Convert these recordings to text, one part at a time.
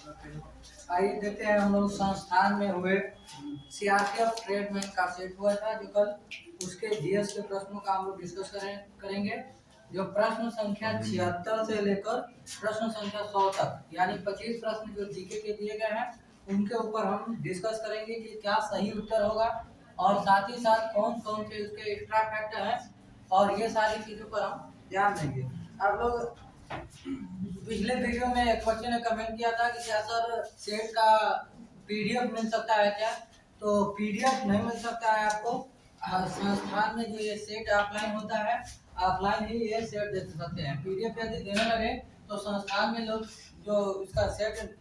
आइए देखते हैं हम लोग संस्थान में हुए सीआरपीएफ ट्रेडमैन का सेट हुआ था जो कल उसके जीएस के प्रश्नों का हम लोग डिस्कस करेंगे। जो प्रश्न संख्या 76 से लेकर प्रश्न संख्या 100 तक यानी 25 प्रश्न जो जीके के दिए गए हैं उनके ऊपर हम डिस्कस करेंगे कि क्या सही उत्तर होगा और साथ ही साथ कौन कौन से उसके एक्स्ट्रा फैक्टर हैं और ये सारी चीजों पर हम ध्यान देंगे। आप लोग पिछले वीडियो में एक बच्चे ने कमेंट किया था कि क्या सर सेट का पीडीएफ मिल सकता है क्या? तो पीडीएफ नहीं मिल सकता है आपको। संस्थान में जो ये सेट ऑफलाइन होता है ऑफलाइन ही ये सेट दे सकते हैं। पीडीएफ यदि देने लगे तो संस्थान में लोग जो इसका सेट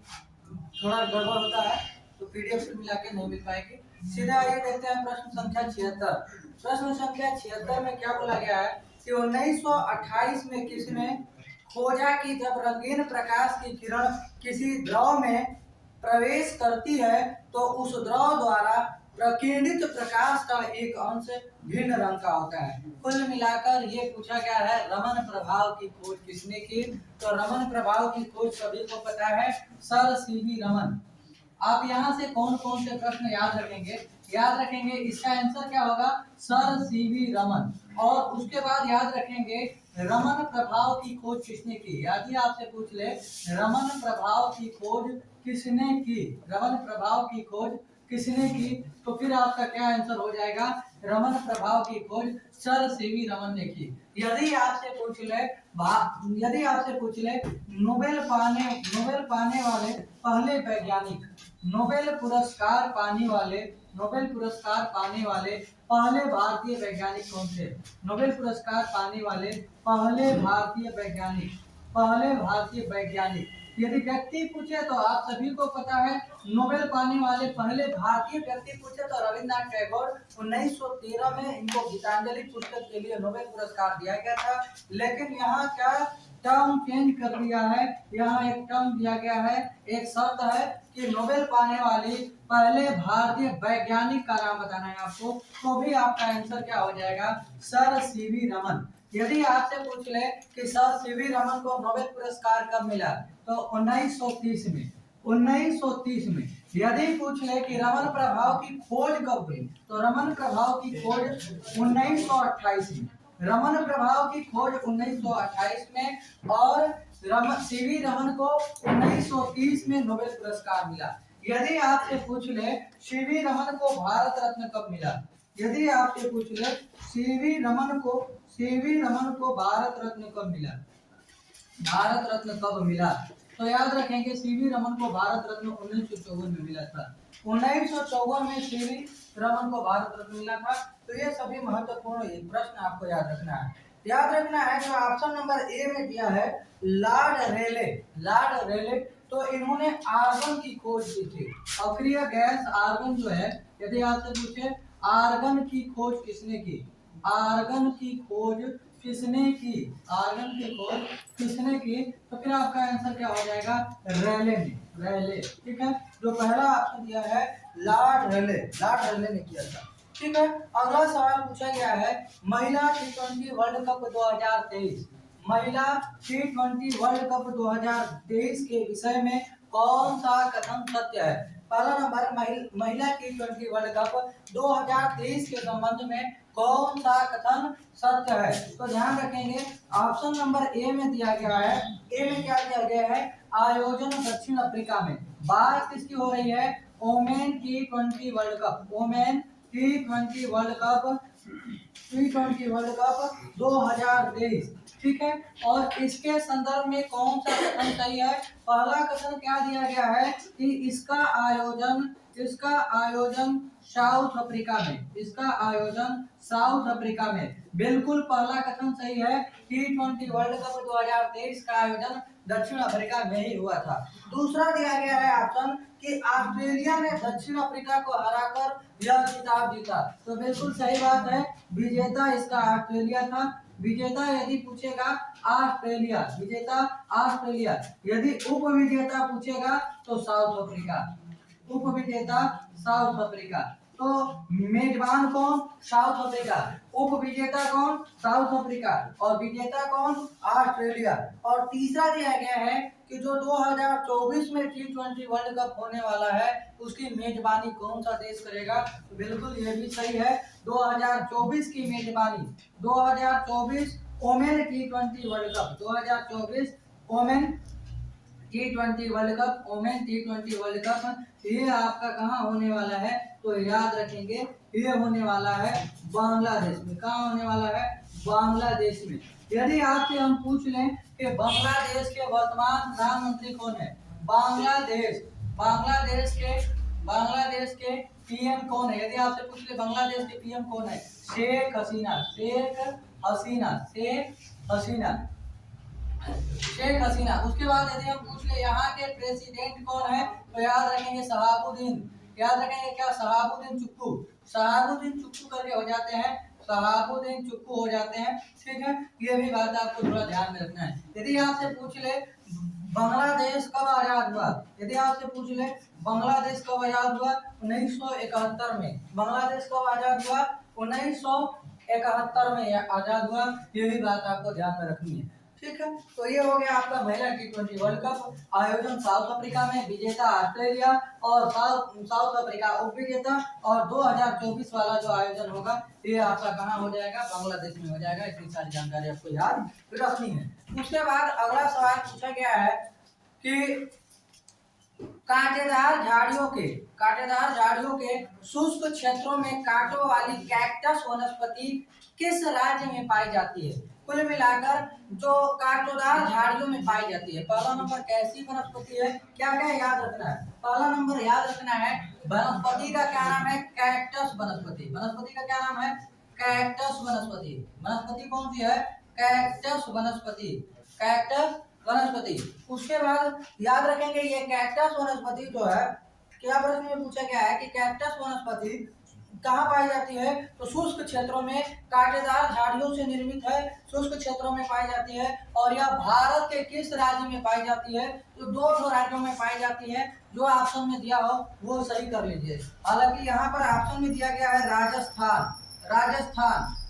थोड़ा गड़बड़ होता है तो पीडीएफ से मिला के नहीं मिल पाएगी। सीधा आइए देखते हैं प्रश्न संख्या 76। प्रश्न संख्या 76 में क्या बोला गया है कि 1928 में किसने खोजा कि जब रंगीन प्रकाश की किरण किसी द्रव में प्रवेश करती है तो उस द्रव द्वारा प्रकीर्णित प्रकाश का एक अंश भिन्न रंग का होता है। कुल मिलाकर ये पूछा गया है रमन प्रभाव की खोज किसने की? तो रमन प्रभाव की खोज सभी को पता है, सर सीवी रमन। आप यहाँ से कौन कौन से प्रश्न याद रखेंगे? याद रखेंगे इसका आंसर क्या होगा, सर सीवी रमन। और उसके बाद याद रखेंगे रमन प्रभाव की खोज किसने की। यदि आपसे पूछ ले रमन प्रभाव की खोज किसने की, रमन प्रभाव की खोज किसने की, तो फिर आपका क्या आंसर हो जाएगा, रमन प्रभाव की खोज सर सीवी रमन ने की। यदि आपसे पूछ ले नोबेल पाने वाले पहले वैज्ञानिक, नोबेल पुरस्कार पाने वाले पहले भारतीय वैज्ञानिक कौन थे? नोबेल पुरस्कार पाने वाले पहले भारतीय वैज्ञानिक यदि व्यक्ति पूछे तो आप सभी को पता है नोबेल पाने वाले पहले भारतीय व्यक्ति पूछे तो रविन्द्रनाथ टैगोर। 1913 में इनको गीतांजलि पुस्तक के लिए नोबेल पुरस्कार दिया गया था। लेकिन यहाँ क्या टर्म चेंज कर दिया है, यहाँ एक टर्म दिया गया है, एक शर्त है कि नोबेल पाने वाली पहले भारतीय वैज्ञानिक का नाम बताना है आपको, तो भी आपका आंसर क्या हो जाएगा, सर सीवी रमन। यदि आपसे पूछ ले कि सर सीवी रमन को नोबेल पुरस्कार कब मिला, तो 1930 में। 1930 में। यदि पूछ ले कि रमन प्रभाव की खोज कब हुई, तो रमन प्रभाव की खोज 1928 में। रमन प्रभाव की खोज 1928 में और सीवी रमन को 1930 में नोबेल पुरस्कार मिला। यदि आपसे पूछ ले सीवी रमन को भारत रत्न कब मिला, यदि आपसे पूछ ले सीवी रमन को भारत रत्न कब मिला, भारत रत्न कब मिला, तो याद रखेंगे सीवी रमन को भारत रत्न 1954 में मिला था। 1954 में सीवी रमन को भारत रत्न मिला था। तो ये सभी महत्वपूर्ण प्रश्न आपको याद रखना है। याद रखना है जो ऑप्शन नंबर ए में दिया है लॉर्ड रेले, तो इन्होंने आर्गन की खोज की थी। अक्रिय गैस आर्गन जो है, यदि आपसे पूछे आर्गन की खोज किसने की, आर्गन की खोज किसने की, आर्गन की खोज किसने की, तो फिर आपका आंसर क्या हो जाएगा, रेले। ठीक है, जो पहला ऑप्शन दिया है लॉर्ड रेले ने किया था। ठीक है, अगला सवाल पूछा गया है महिला टी20 वर्ल्ड कप 2023, महिला टी20 वर्ल्ड कप 2023 के विषय में कौन सा कथन सत्य है? पहला नंबर महिला टी20 वर्ल्ड कप 2023 के संबंध में कौन सा कथन सत्य है? तो ध्यान रखेंगे ऑप्शन नंबर ए में दिया गया है, ए में क्या दिया गया है, आयोजन दक्षिण अफ्रीका में। बात किसकी हो रही है, वोमेन टी20 वर्ल्ड कप, वोमेन टी20 वर्ल्ड कप 2023। ठीक है, और इसके संदर्भ में कौन सा कथन सही है? पहला कथन क्या दिया गया है कि इसका आयोजन साउथ अफ्रीका में, बिल्कुल पहला कथन सही है। टी20 वर्ल्ड कप 2023 का आयोजन दक्षिण अफ्रीका में ही हुआ था। दूसरा दिया गया है ऑप्शन कि ऑस्ट्रेलिया ने दक्षिण अफ्रीका को हराकर यह खिताब जीता, तो बिल्कुल सही बात है, विजेता इसका ऑस्ट्रेलिया था। विजेता यदि पूछेगा ऑस्ट्रेलिया, यदि उप विजेता पूछेगा तो साउथ अफ्रीका, उप विजेता साउथ अफ्रीका। तो मेजबान कौन? South Africa. उप विजेता कौन? South Africa. और विजेता कौन? ऑस्ट्रेलिया। और तीसरा दिया गया है कि जो 2024 में T20 वर्ल्ड कप होने वाला है उसकी मेजबानी कौन सा देश करेगा? तो बिल्कुल ये भी सही है, 2024 की मेजबानी, 2024 women T20 world cup, 2024 women T20 world cup, women T20 world cup ये आपका कहाँ होने वाला है? तो याद रखेंगे ये होने वाला है बांग्लादेश में। कहाँ होने वाला है? बांग्लादेश में। यदि आपसे हम पूछ लें कि बांग्लादेश के वर्तमान प्रधानमंत्री कौन है? बांग्लादेश के पीएम कौन है? यदि आपसे पूछ ले बांग्लादेश के पीएम कौन है? शेख हसीना। उसके बाद यदि हम पूछ ले यहाँ के प्रेसिडेंट कौन है? तो याद रखेंगे शहाबुद्दीन। याद रखेंगे क्या? शहाबुद्दीन चुप्पू करके हो जाते हैं, शहाबुद्दीन चुप्पू हो जाते हैं। ठीक है, ये भी बात आपको थोड़ा ध्यान में रखना है। यदि आपसे पूछ ले बांग्लादेश कब आजाद हुआ? यदि आपसे पूछ ले बांग्लादेश कब आजाद हुआ? 1971 में। बांग्लादेश कब आजाद हुआ? 1971 में आजाद हुआ। ये भी बात आपको ध्यान में रखनी है। ठीक है, तो ये हो गया आपका महिला T20 वर्ल्ड कप। आयोजन साउथ अफ्रीका में, विजेता ऑस्ट्रेलिया और साउथ अफ्रीका उप विजेता। और 2024 वाला जो आयोजन होगा ये आपका कहाँ हो जाएगा? बांग्लादेश में हो जाएगा। इतनी सारी जानकारी आपको याद रखनी है। उसके बाद अगला सवाल पूछा गया है कि कांटेदार झाड़ियों के शुष्क क्षेत्रों में कांटों वाली कैक्टस वनस्पति किस राज्य में पाई जाती है? कुल मिलाकर जो कांटेदार झाड़ियों में पाई जाती है, पहला नंबर कैसी वनस्पति है? क्या क्या याद रखना है? पहला नंबर याद रखना है वनस्पति का क्या नाम है? कैक्टस वनस्पति। वनस्पति का क्या नाम है? कैक्टस वनस्पति। वनस्पति कौन सी है? कैक्टस वनस्पति। उसके बाद याद रखेंगे ये कैक्टस वनस्पति जो है, क्या प्रश्न में पूछा गया है कि कैक्टस वनस्पति कहाँ पाई जाती है? तो शुष्क क्षेत्रों में, कांटेदार झाड़ियों से निर्मित है, शुष्क क्षेत्रों में पाई जाती है। और यह भारत के किस राज्य में पाई जाती है? तो 2 राज्यों में पाई जाती है। जो ऑप्शन में दिया हो वो सही कर लीजिए। हालांकि यहाँ पर ऑप्शन में दिया गया है राजस्थान,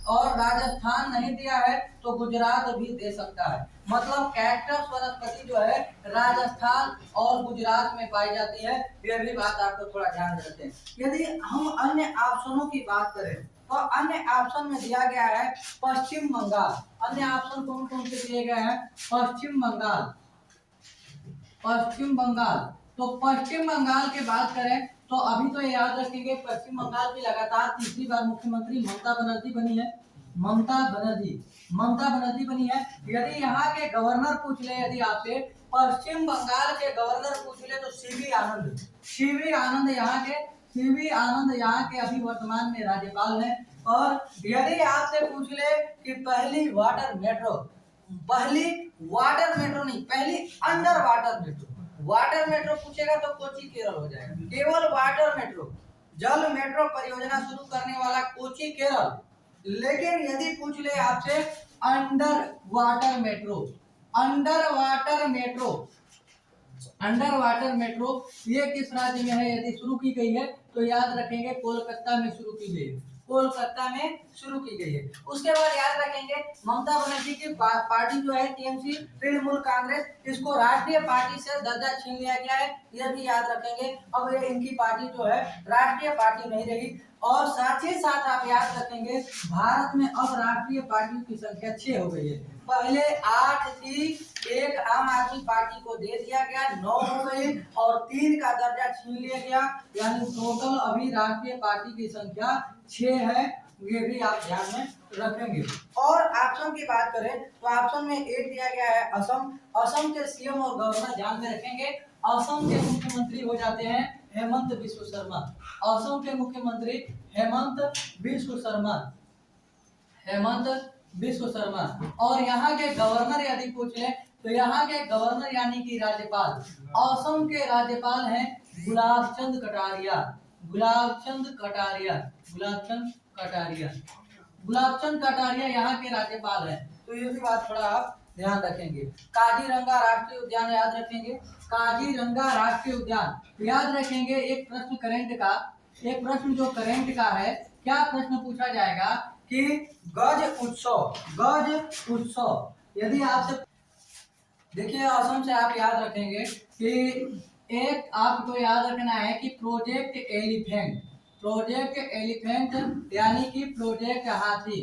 और राजस्थान नहीं दिया है तो गुजरात भी दे सकता है। मतलब कैक्टस वनस्पति जो है राजस्थान और गुजरात में पाई जाती है। यह भी बात आपको थोड़ा ध्यान रखते हैं। यदि हम अन्य ऑप्शनों की बात करें तो अन्य ऑप्शन में दिया गया है पश्चिम बंगाल। अन्य ऑप्शन कौन कौन से दिए गए हैं? पश्चिम बंगाल। तो पश्चिम बंगाल की बात करें तो अभी तो याद रखेंगे पश्चिम बंगाल की लगातार तीसरी बार मुख्यमंत्री ममता बनर्जी बनी है। यदि यहाँ के गवर्नर पूछ ले, यदि आपसे पश्चिम बंगाल के गवर्नर पूछ ले तो सीवी आनंद यहाँ के अभी वर्तमान में राज्यपाल हैं। और यदि आपसे पूछ ले कि पहली वाटर मेट्रो पूछेगा तो कोची केरल हो जाएगा। केवल वाटर मेट्रो, जल मेट्रो परियोजना शुरू करने वाला कोची केरल। लेकिन यदि पूछ ले आपसे अंडर वाटर मेट्रो ये किस राज्य में है? यदि शुरू की गई है तो याद रखेंगे कोलकाता में शुरू की गई है। उसके बाद याद रखेंगे ममता बनर्जी की पार्टी जो है टीएमसी, तृणमूल कांग्रेस, इसको राष्ट्रीय पार्टी से दर्जा छीन लिया गया है। यह भी याद रखेंगे। अब ये इनकी पार्टी जो है राष्ट्रीय पार्टी नहीं रही। और साथ ही साथ आप याद रखेंगे भारत में अब राष्ट्रीय पार्टियों की संख्या 6 हो गई है। पहले 8 थी, एक आम आदमी पार्टी को दे दिया गया, 9 हो गई, और 3 का दर्जा छीन लिया गया। यानी टोटल अभी राष्ट्रीय पार्टी की संख्या 6 है। ये भी आप ध्यान में रखेंगे। और ऑप्शन की बात करें तो ऑप्शन में 1 दिया गया है असम के सीएम और गवर्नर ध्यान में रखेंगे। असम के मुख्यमंत्री हो जाते हैं हेमंत बिस्व शर्मा। असम के मुख्यमंत्री हेमंत बिस्व शर्मा। और यहाँ के गवर्नर यदि पूछ ले तो यहाँ के गवर्नर यानी कि राज्यपाल, असम के राज्यपाल हैं गुलाबचंद कटारिया यहाँ के राज्यपाल हैं। तो ये भी बात थोड़ा आप ध्यान रखेंगे। काजीरंगा राष्ट्रीय उद्यान याद रखेंगे। काजीरंगा राष्ट्रीय उद्यान याद रखेंगे। एक प्रश्न करंट का एक प्रश्न जो करंट का है, क्या प्रश्न पूछा जाएगा कि गज उत्सव यदि आपसे, देखिए असम से आप याद रखेंगे कि एक आपको याद रखना है कि प्रोजेक्ट एलिफेंट यानी कि प्रोजेक्ट हाथी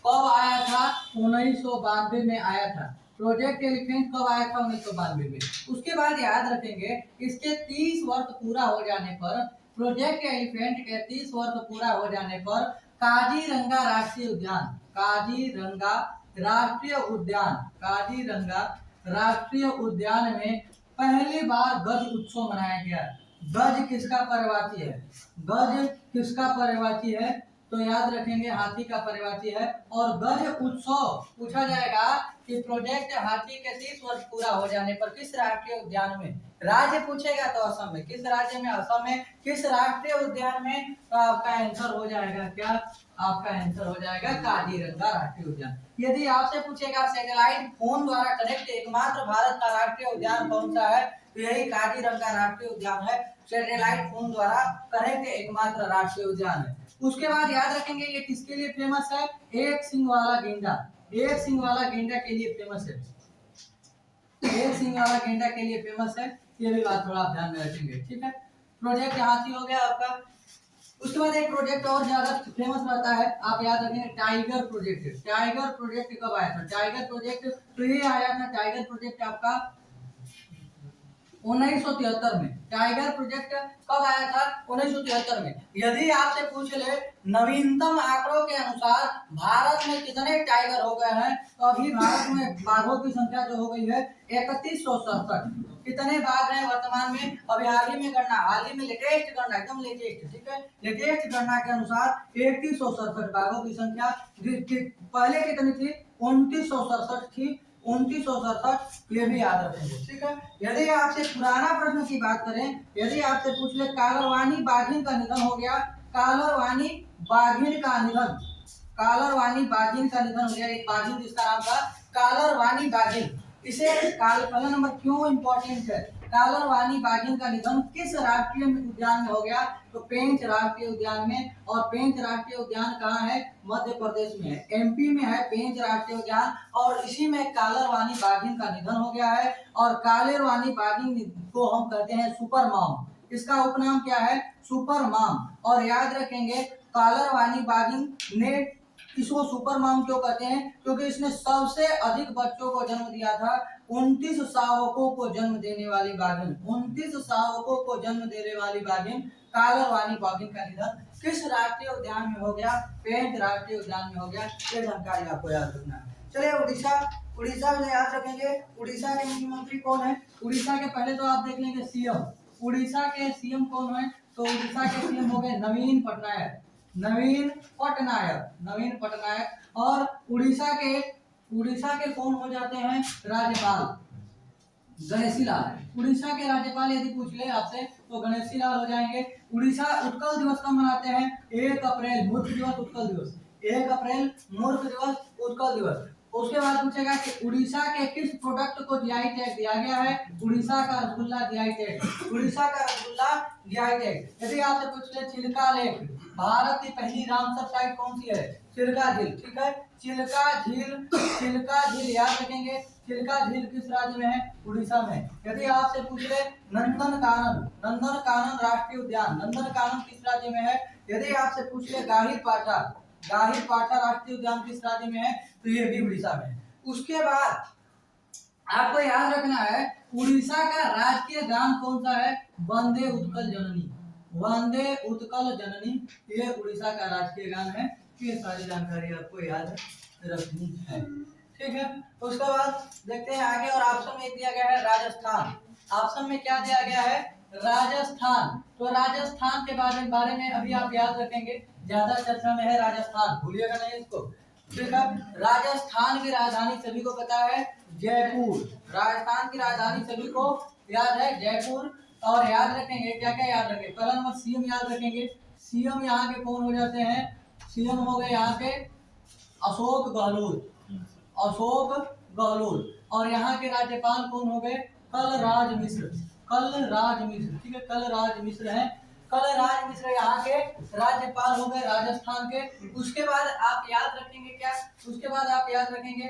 कब आया था? 1992 में आया था। प्रोजेक्ट एलिफेंट कब आया था? 1992 में। उसके बाद याद रखेंगे इसके 30 वर्ष पूरा हो जाने पर, प्रोजेक्ट एलिफेंट के 30 वर्ष पूरा हो जाने पर काजीरंगा राष्ट्रीय उद्यान में पहली बार गज उत्सव मनाया गया। गज किसका पर्ववाची है? गज किसका पर्ववाची है? तो याद रखेंगे हाथी का पर्ववाची है। और गज उत्सव पूछा जाएगा कि प्रोजेक्ट हाथी के 30 वर्ष पूरा हो जाने पर किस राष्ट्रीय उद्यान में, राज्य पूछेगा तो असम में, किस राज्य में? असम में। किस राष्ट्रीय उद्यान में? तो आपका आंसर हो जाएगा क्या? आपका आंसर हो जाएगा काजीरंगा राष्ट्रीय उद्यान। यदि आपसे पूछेगा सैटेलाइट फोन द्वारा कनेक्ट एकमात्र भारत का राष्ट्रीय उद्यान कौन सा है, तो यही काजीरंगा राष्ट्रीय उद्यान है। सैटेलाइट फोन द्वारा कनेक्ट एकमात्र राष्ट्रीय उद्यान है। उसके बाद याद रखेंगे ये किसके लिए फेमस है? एक सिंग वाला गेंडा के लिए फेमस है। एक सिंग वाला गेंडा के लिए फेमस है। ये भी बात थोड़ा आप ध्यान में रखेंगे, ठीक है। प्रोजेक्ट हाथी हो गया आपका। उसके बाद एक प्रोजेक्ट और ज्यादा फेमस रहता है, आप याद रखेंगे टाइगर प्रोजेक्ट कब आया था? टाइगर प्रोजेक्ट तो ये आया था, टाइगर प्रोजेक्ट आपका 1973 में। टाइगर प्रोजेक्ट कब आया था? 1973 में। यदि आपसे पूछ ले नवीनतम आंकड़ों के अनुसार भारत में कितने टाइगर हो गए हैं, तो अभी भारत में बाघों की संख्या जो हो गई है 3167। कितने बाघ हैं वर्तमान में? अभी हाल ही में लेटेस्ट गणना, एकदम लेटेस्ट, ठीक है, लेटेस्ट गणना के अनुसार 3167 बाघों की संख्या। पहले कितनी थी? 2967 थी। 2967 ये भी याद रखेंगे, ठीक है। यदि आपसे पुराना प्रश्न की बात करें, यदि आपसे पूछ ले कालरवानी बाघिन का निधन हो गया, कालरवानी बाघिन का निधन हो गया, एक बाघिन जिसका नाम था कालरवानी बाघिन। इसे पहला नंबर क्यों इंपॉर्टेंट है? कालरवानी बाघिन का निधन किस राष्ट्रीय उद्यान में हो गया? तो पेंच राष्ट्रीय उद्यान में। और पेंच राष्ट्रीय उद्यान कहाँ है? मध्य प्रदेश में है, एमपी में है पेंच राष्ट्रीय उद्यान। और इसी में कालरवानी बाघिन का निधन हो गया है। और कालरवानी बाघिन को हम कहते हैं सुपर मॉम। इसका उपनाम क्या है? Super mom. और याद रखेंगे कालरवानी बाघिन ने, इसको सुपर मॉम क्यों कहते हैं? क्योंकि इसने सबसे अधिक बच्चों को जन्म दिया था। 29 शावकों को जन्म देने वाली बाघिन, 29 शावकों को जन्म देने वाली बाघिन कालरवानी बाघिन का निधन किस राष्ट्रीय उद्यान में हो गया? पेंच राष्ट्रीय उद्यान में हो गया। ये जानकारी आपको याद रखना है। चलिए उड़ीसा में याद रखेंगे। उड़ीसा के मुख्यमंत्री कौन है? उड़ीसा के पहले तो आप देख लेंगे सीएम। उड़ीसा के सीएम कौन है? तो उड़ीसा के सीएम हो गए नवीन पटनायक। और उड़ीसा के कौन हो जाते हैं? राज्यपाल गणेशी लाल। उड़ीसा के राज्यपाल यदि पूछ ले आपसे तो गणेशी लाल हो जाएंगे। उड़ीसा उत्कल दिवस कब मनाते हैं? 1 अप्रैल मूर्ख दिवस, उत्कल दिवस। 1 अप्रैल मूर्ख दिवस, उत्कल दिवस। उसके बाद पूछेगा कि उड़ीसा के किस प्रोडक्ट को जीआई टैग दिया गया है? उड़ीसा का रसगुल्ला जीआई टैग। यदि आपसे पूछ ले चिल्का लेक, भारत की पहली रामसर साइट कौन सी है? चिल्का झील, ठीक है। चिल्का झील याद रखेंगे। चिल्का झील किस राज्य में है? उड़ीसा में। यदि आपसे पूछ ले नंदनकानन राष्ट्रीय उद्यान, नंदनकानन किस राज्य में है? यदि आपसे पूछ ले गाहिर पाठा राष्ट्रीय उद्यान किस राज्य में है? तो ये भी उड़ीसा में है। उसके बाद आपको याद रखना है उड़ीसा का राजकीय गान कौन सा है? वंदे उत्कल जननी, ये उड़ीसा का राजकीय गान है। ये सारी जानकारी आपको याद रखनी है, ठीक है। उसके बाद देखते हैं आगे। और ऑप्शन में दिया गया है राजस्थान। ऑप्शन में क्या दिया गया है? राजस्थान। तो राजस्थान के बारे में अभी आप याद रखेंगे, ज्यादा चर्चा में है राजस्थान, भूलिएगा नहीं इसको, ठीक है। राजस्थान की राजधानी सभी को पता है जयपुर। राजस्थान की राजधानी सभी को याद है जयपुर। और याद रखेंगे क्या क्या याद रखेंगे? पहला नंबर सीएम याद रखेंगे। सीएम यहाँ के कौन हो जाते हैं? सीएम हो गए यहाँ के अशोक गहलोत। और यहाँ के राज्यपाल कौन हो गए? कलराज मिश्र, ठीक है, कलराज मिश्र है। कलराज मिश्र यहाँ के राज्यपाल हो गए राजस्थान के। उसके बाद आप याद रखेंगे क्या, उसके बाद आप याद रखेंगे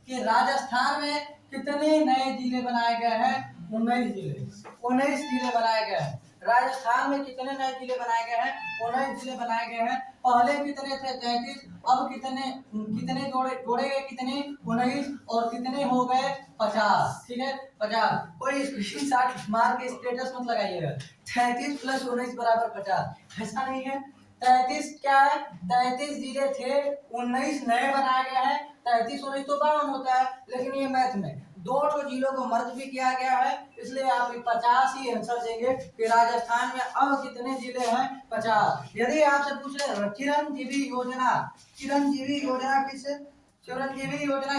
कि राजस्थान में कितने नए जिले बनाए गए हैं, 19 जिले, 19 जिले बनाए गए हैं। राजस्थान में कितने नए जिले बनाए गए हैं, 19 जिले बनाए गए हैं। पहले कितने थे, 33, अब कितने कितने जोड़े गए, कितने 19 और कितने हो गए 50, ठीक है 50। कोई स्क्रीनशॉट मार के स्टेटस मत लगाइएगा, 33 + 19 = 50, ऐसा नहीं है। 33 क्या है, 33 जिले थे, 19 नए बनाए गए हैं। 33 19 तो 52 होता है, लेकिन ये मैथ में 2 जिलों को मर्ज भी किया गया है, इसलिए आप 50 ही आंसर देंगे कि राजस्थान में अब कितने जिले हैं, 50। यदि आपसे पूछ ले चिरंजीवी योजना, चिरंजीवी योजना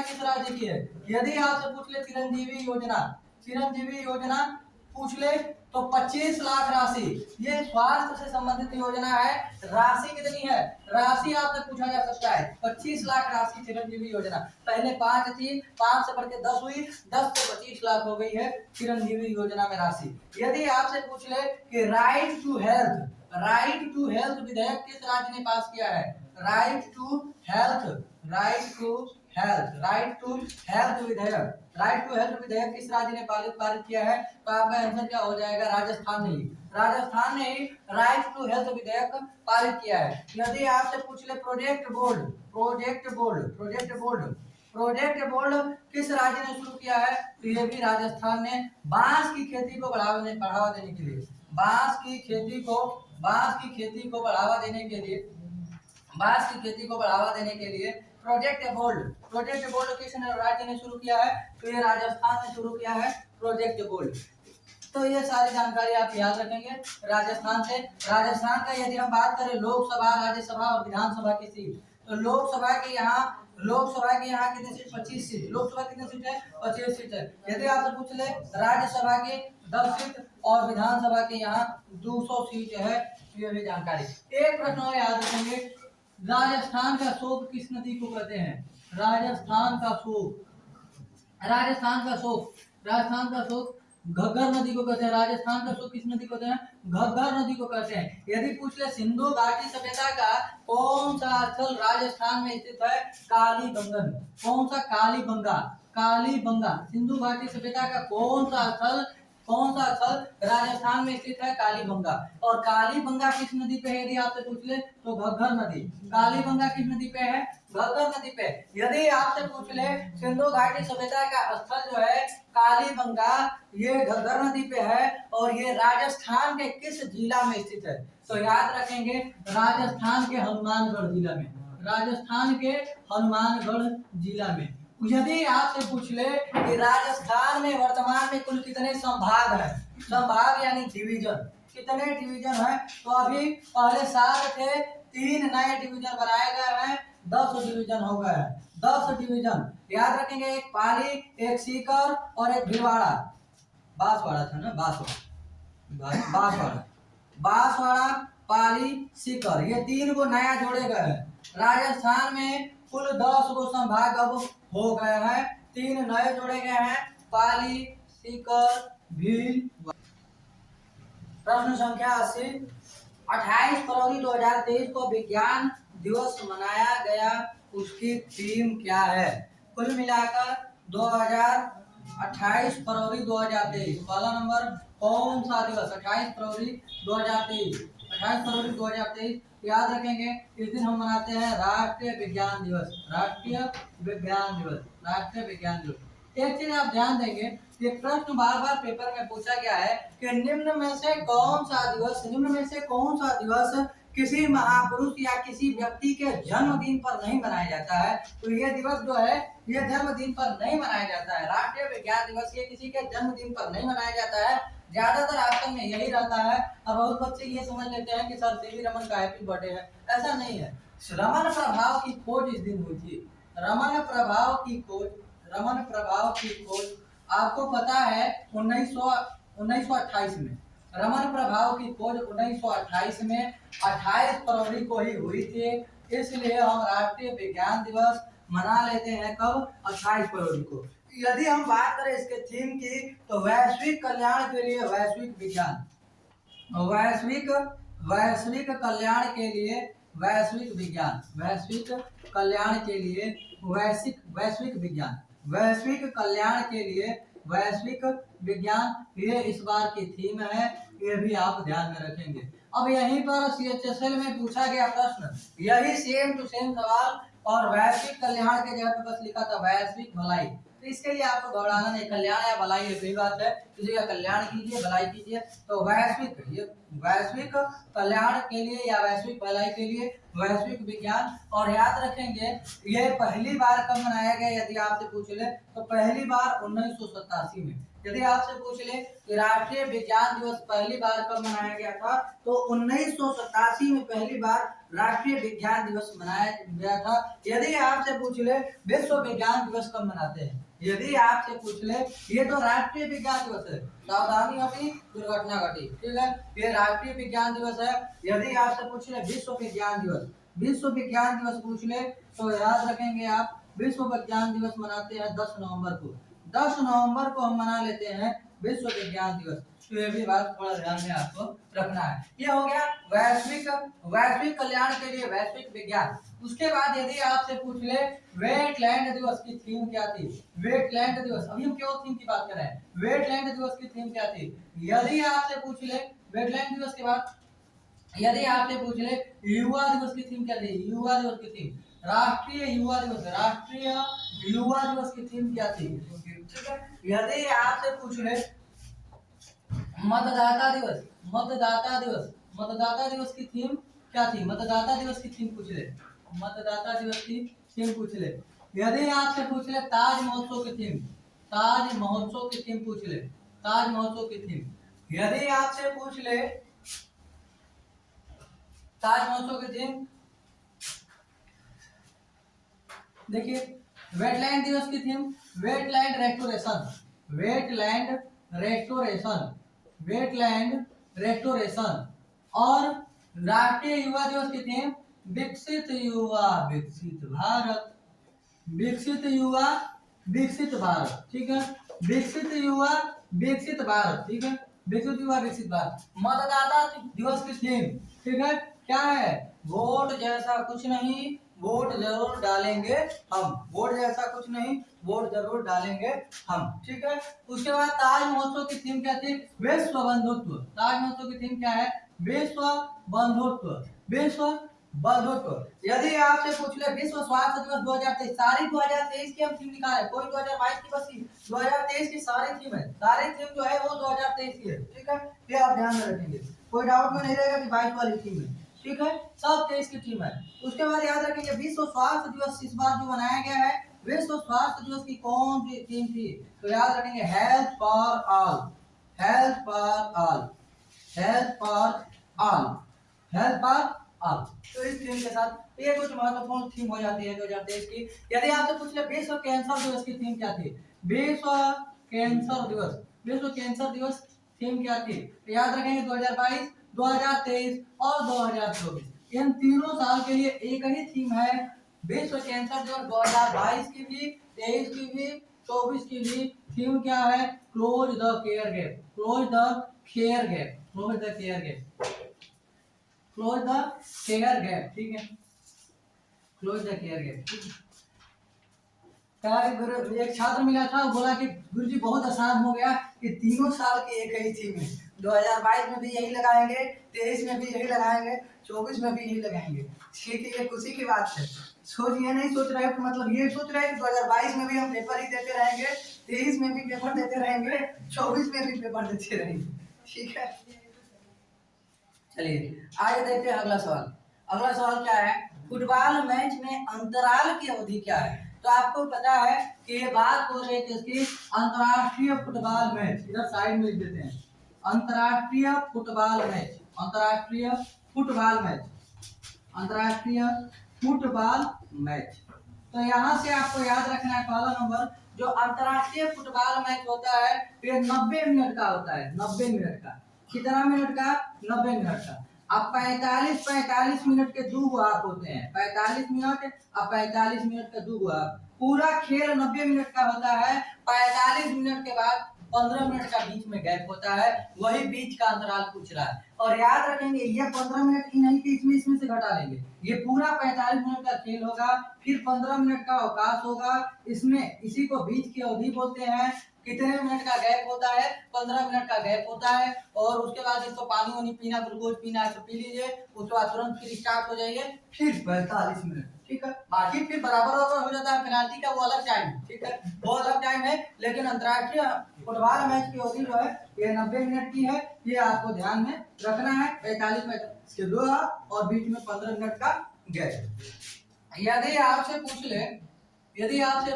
किस राज्य की है, यदि आपसे पूछ ले चिरंजीवी योजना पूछ ले तो 25 लाख राशि, ये स्वास्थ्य से संबंधित योजना है। राशि कितनी है, राशि आपसे पूछा जा सकता है, 25 लाख राशि चिरंजीवी योजना। पहले 5 थी, 5 से बढ़ के 10 हुई, 10 से 25 लाख हो गई है चिरंजीवी योजना में राशि। यदि आपसे पूछ ले कि राइट टू हेल्थ विधेयक किस राज्य ने पास किया है, राइट टू हेल्थ विधेयक किस राज्य ने पारित किया है, तो आपका आंसर क्या हो जाएगा, राजस्थान ने ही राइट टू हेल्थ विधेयक पारित किया है। यदि आपसे पूछ ले प्रोजेक्ट बोर्ड किस राज्य ने शुरू किया है, तो ये भी राजस्थान ने, बांस की खेती को बढ़ावा देने के लिए, बांस की खेती को बढ़ावा देने के लिए प्रोजेक्ट बोर्ड किस राज्य ने शुरू किया है, तो ये राजस्थान ने शुरू किया है प्रोजेक्ट बोर्ड। तो ये सारी जानकारी आप याद रखेंगे राजस्थान से। राजस्थान का यदि हम बात करें लोकसभा, राज्यसभा और विधानसभा की सीट, तो लोकसभा की यहाँ कितनी सीट, 25 सीट। लोकसभा कितनी सीट है, 25 सीट है। यदि आपसे पूछ ले राज्यसभा की 10 सीट और विधानसभा की यहाँ 200 सीट है, ये भी जानकारी। एक प्रश्न और याद रखेंगे, राजस्थान का शोक किस नदी को कहते हैं, राजस्थान का शोक घग्गर नदी को कहते हैं। राजस्थान का शोक किस नदी को कहते हैं, घग्गर नदी को कहते हैं। यदि पूछ ले सिंधु घाटी सभ्यता का कौन सा स्थल राजस्थान में स्थित है, कालीबंगन। कौन सा, कालीबंगा। सिंधु घाटी सभ्यता का कौन सा स्थल राजस्थान में स्थित है, कालीबंगा। और कालीबंगा किस नदी पे है, यदि आपसे पूछ ले तो घग्गर नदी। कालीबंगा किस नदी पे है, घग्गर नदी पे। यदि आपसे पूछ ले सिंधु घाटी सभ्यता का स्थल जो है कालीबंगा, ये घग्गर नदी पे है और ये राजस्थान के किस जिला में स्थित है, तो याद रखेंगे राजस्थान के हनुमानगढ़ जिला में। यदि आपसे पूछ ले कि राजस्थान में वर्तमान में कुल कितने संभाग हैं, संभाग यानी डिवीजन, कितने डिवीजन है, तो अभी पहले 7 थे, 3 नए डिवीजन बनाए गए हैं, 10 डिवीजन हो गए हैं। 10 डिवीजन याद रखेंगे, एक पाली, एक सीकर और एक भिलवाड़ा, बांसवाड़ा था ना, बांसवाड़ा, पाली, सीकर, ये 3 को नया जोड़े गए हैं। राजस्थान में कुल 10 को संभाग अब हो गए हैं, 3 नए जोड़े गए हैं, पाली, सीकर, भील। प्रश्न संख्या 80, 28 फरवरी 2023 को विज्ञान दिवस मनाया गया, उसकी थीम क्या है। कुल मिलाकर 28 फरवरी 2023, पहला नंबर कौन सा दिवस, 28 फरवरी 2023 याद रखेंगे। इस दिन हम मनाते हैं राष्ट्रीय विज्ञान दिवस। एक चीज आप ध्यान देंगे, ये प्रश्न बार बार पेपर में पूछा गया है कि निम्न में से कौन सा दिवस किसी महापुरुष या किसी व्यक्ति के जन्मदिन पर नहीं मनाया जाता है। तो ये दिवस जो है ये जन्मदिन पर नहीं मनाया जाता है। राष्ट्रीय विज्ञान दिवस ये किसी के जन्मदिन पर नहीं मनाया जाता है। ज्यादातर ऑप्शन में यही रहता है और बहुत बच्चे ये समझ लेते हैं कि सर सीवी रमन का हैप्पी बर्थडे है, ऐसा नहीं है। रमन प्रभाव की खोज इस दिन हुई थी। रमन प्रभाव की खोज आपको पता है 1928 में। रमन प्रभाव की खोज 1928 में 28 फरवरी को ही हुई थी, इसलिए हम राष्ट्रीय विज्ञान दिवस मना लेते हैं कब, 28 फरवरी को। यदि हम बात करें इसके थीम की तो वैश्विक कल्याण के लिए वैश्विक विज्ञान, वैश्विक वैश्विक कल्याण के लिए वैश्विक विज्ञान, वैश्विक कल्याण के लिए वैश्विक वैश्विक विज्ञान, वैश्विक कल्याण के लिए वैश्विक विज्ञान, ये इस बार की थीम है, ये भी आप ध्यान में रखेंगे। अब यहीं पर CHSL में पूछा गया प्रश्न, यही सेम टू सेम सवाल, और वैश्विक कल्याण के जगह पे बस लिखा था वैश्विक भलाई। तो इसके लिए आपको घबराना नहीं, कल्याण या भलाई एक ही बात है, किसी का कल्याण कीजिए भलाई कीजिए। तो वैश्विक, ये वैश्विक कल्याण के लिए या वैश्विक भलाई के लिए वैश्विक विज्ञान। और याद रखेंगे ये पहली बार कब मनाया गया, यदि आपसे पूछ ले तो पहली बार 1987 में। यदि आपसे पूछ ले कि राष्ट्रीय विज्ञान दिवस पहली बार कब मनाया गया था, तो 1987 में पहली बार राष्ट्रीय विज्ञान दिवस मनाया गया था। यदि आपसे पूछ ले विश्व विज्ञान दिवस कब मनाते हैं, यदि आपसे पूछ ले, ये तो राष्ट्रीय विज्ञान दिवस है, सावधानी घटी दुर्घटना घटी, ठीक है, ये राष्ट्रीय विज्ञान दिवस है। यदि आपसे पूछ ले विश्व विज्ञान दिवस, विश्व विज्ञान दिवस पूछ ले तो याद रखेंगे आप, विश्व विज्ञान दिवस मनाते हैं 10 नवंबर को, 10 नवंबर को हम मना लेते हैं विश्व विज्ञान दिवस। तो ये भी बात थोड़ा ध्यान में आपको रखना है। ये हो गया वैश्विक वैश्विक कल्याण के लिए वैश्विक विज्ञान। उसके बाद यदि आपसे पूछ ले वेटलैंड दिवस की थीम क्या थी, वेटलैंड दिवस, अभी हम क्यों थीम की बात कर रहे हैं, वेटलैंड दिवस की थीम क्या थी। यदि आपसे पूछ ले वेटलैंड दिवस के बाद, यदि आपसे पूछ ले युवा दिवस की थीम क्या थी, युवा दिवस की थीम, राष्ट्रीय युवा दिवस, राष्ट्रीय युवा दिवस की थीम क्या थी, ठीक है। यदि आपसे पूछ ले मतदाता दिवस, मतदाता दिवस, मतदाता दिवस की थीम क्या थी, मतदाता दिवस की थीम पूछ ले, मतदाता दिवस की थीम पूछ ले। यदि आपसे पूछ ले ताज महोत्सव की थीम, ताज महोत्सव की थीम पूछ ले, ताज महोत्सव की थीम। यदि आपसे पूछ ले ताज महोत्सव की थीम, देखिए वेटलैंड दिवस की theme wetland restoration, wetland restoration, wetland restoration. और राष्ट्रीय युवा दिवस की थीम विकसित युवा विकसित भारत, विकसित युवा विकसित भारत, ठीक है, विकसित युवा विकसित भारत, ठीक है, विकसित युवा विकसित भारत। मतदाता दिवस की थीम, ठीक है, क्या है, वोट जैसा कुछ नहीं वोट जरूर डालेंगे हम, वोट जैसा कुछ नहीं वोट जरूर डालेंगे हम, ठीक है। उसके बाद ताज महोत्सव की थीम क्या थी, विश्व बंधुत्व, ताज महोत्सव की थीम क्या है, विश्व बंधुत्व, विश्व बंधुत्व। यदि आपसे पूछ ले विश्व स्वास्थ्य दिवस 2023, सारी 2023 की हम थीम निकाले, कोई 2022 की बस 2023 की सारी थीम है, सारी थीम जो है वो 2023 की है, ठीक है, ये आप ध्यान में रखेंगे, कोई डाउट में नहीं रहेगा कि 22 वाली थीम है, ठीक है, सब 23 की थीम है। उसके बाद याद रखेंगे विश्व स्वास्थ्य दिवस इस बार जो बनाया गया है, विश्व स्वास्थ्य दिवस की कौन सी थीम थी, तो याद रखेंगे health for all, health for all, health for all, health for all. तो इस थीम के साथ ये कुछ महत्वपूर्ण थीम हो जाती है 2023 की। यदि आपसे पूछ ले विश्व कैंसर दिवस की थीम क्या थी, विश्व कैंसर दिवस, विश्व कैंसर दिवस थीम क्या थी, तो याद रखेंगे 2022, 2023 और 2024, इन तीनों साल के लिए एक ही थीम है, विश्व कैंसर दिवस 2022 की भी, 23 की भी, 24 की भी। थीम क्या है, close the care gap, close the care gap, close the care gap, close the care gap, ठीक है, क्लोज द केयर गैप। एक छात्र मिला था, बोला कि गुरुजी बहुत आसान हो गया कि तीनों साल की एक ही थीम है, 2022 में भी यही लगाएंगे, 23 में भी यही लगाएंगे, 24 में भी यही लगाएंगे, ठीक है, ये खुशी की बात है। सोच ये नहीं सोच रहे, मतलब ये सोच रहे कि 2022 में भी हम पेपर ही देते रहेंगे, 23 में भी पेपर देते रहेंगे, 24 में भी पेपर देते रहेंगे, ठीक है। चलिए आगे देखते हैं अगला सवाल। अगला सवाल क्या है, फुटबॉल मैच में अंतराल की अवधि क्या है। तो आपको पता है कि ये बात हो रही है किसकी, अंतरराष्ट्रीय फुटबॉल मैच, इधर साइड में लिख देते हैं, अंतरराष्ट्रीय फुटबॉल मैच, अंतरराष्ट्रीय फुटबॉल मैच, अंतरराष्ट्रीय फुटबॉल मैच। तो यहाँ से आपको याद रखना है पहला नंबर, जो अंतरराष्ट्रीय फुटबॉल मैच होता है ये 90 मिनट का होता है, 90 मिनट का, कितना मिनट का, 90 मिनट का। अब 45 मिनट के दो हाफ होते हैं, 45 मिनट अब 45 मिनट का दो हाफ, पूरा खेल 90 मिनट का होता है, 45 मिनट के बाद 15 मिनट का बीच में गैप होता है, वही बीच का अंतराल पूछ रहा है। और याद रखेंगे ये 15 मिनट की नहीं कि इसमें से घटा लेंगे, ये पूरा 45 मिनट का खेल होगा, फिर 15 मिनट का अवकाश होगा, इसमें इसी को बीच की अवधि बोलते हैं। कितने मिनट का गैप होता है? 15 मिनट का गैप होता है। और उसके बाद इसको पानी वानी पीना, ग्लूकोज पीना है तो पी लीजिए, उसके बाद तुरंत फिर स्टार्ट हो जाइए, फिर 45 मिनट, ठीक है। बाकी फिर बराबर हो जाता है पेनाल्टी का, वो अलग टाइम, ठीक है, वो अलग टाइम है। लेकिन अंतर्राष्ट्रीय फुटबॉल मैच की अवधि जो है ये 90 मिनट की है, ये आपको ध्यान में रखना है। 45 मिनट के दो और बीच में 15 मिनट का गैप। यदि आपसे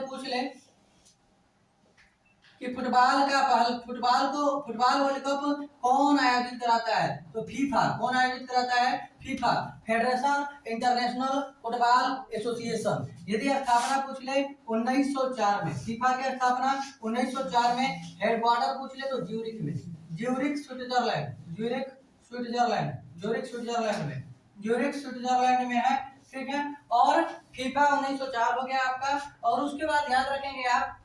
पूछ ले कि फुटबॉल वर्ल्ड कप कौन आयोजित कराता है, तो फीफा। कौन आयोजित कराता है? FIFA, federation international football association. यदि स्थापना पूछ ले 1904 में, फीफा की स्थापना 1904 में। हेडक्वार्टर पूछ ले तो ज्यूरिख में, ज्यूरिख स्विट्जरलैंड में है, ठीक है। और फीफा 1904 हो गया आपका। और उसके बाद याद रखेंगे आप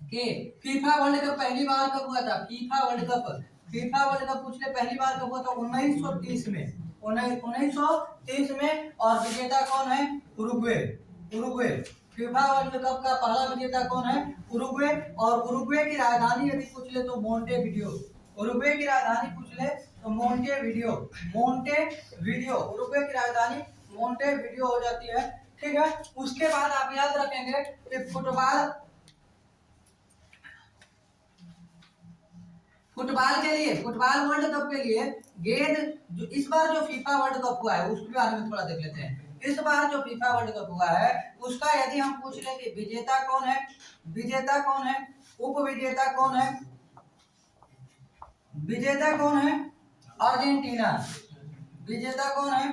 कि फीफा वर्ल्ड कप पहली बार कब हुआ था? फीफा वर्ल्ड कप पूछ ले पहली बार कब हुआ था? 1930 में, 1930 में। और विजेता कौन है? उरुग्वे। फीफा वर्ल्ड कप का पहला विजेता कौन है? उरुग्वे। और उरुग्वे की राजधानी यदि पूछ ले तो मोंटेविडियो। उरुग्वे की राजधानी पूछ ले तो मोंटेविडियो। उरुग्वे की राजधानी मोंटेविडियो हो जाती है, ठीक है। उसके बाद आप याद रखेंगे कि फुटबॉल वर्ल्ड कप के लिए गेंद जो इस बार जो फीफा वर्ल्ड कप हुआ है उसके बारे में थोड़ा देख लेते हैं। इस बार जो फीफा वर्ल्ड कप हुआ है उसका यदि हम पूछ लें कि विजेता कौन है, उप विजेता कौन है? विजेता कौन है? अर्जेंटीना। विजेता कौन है?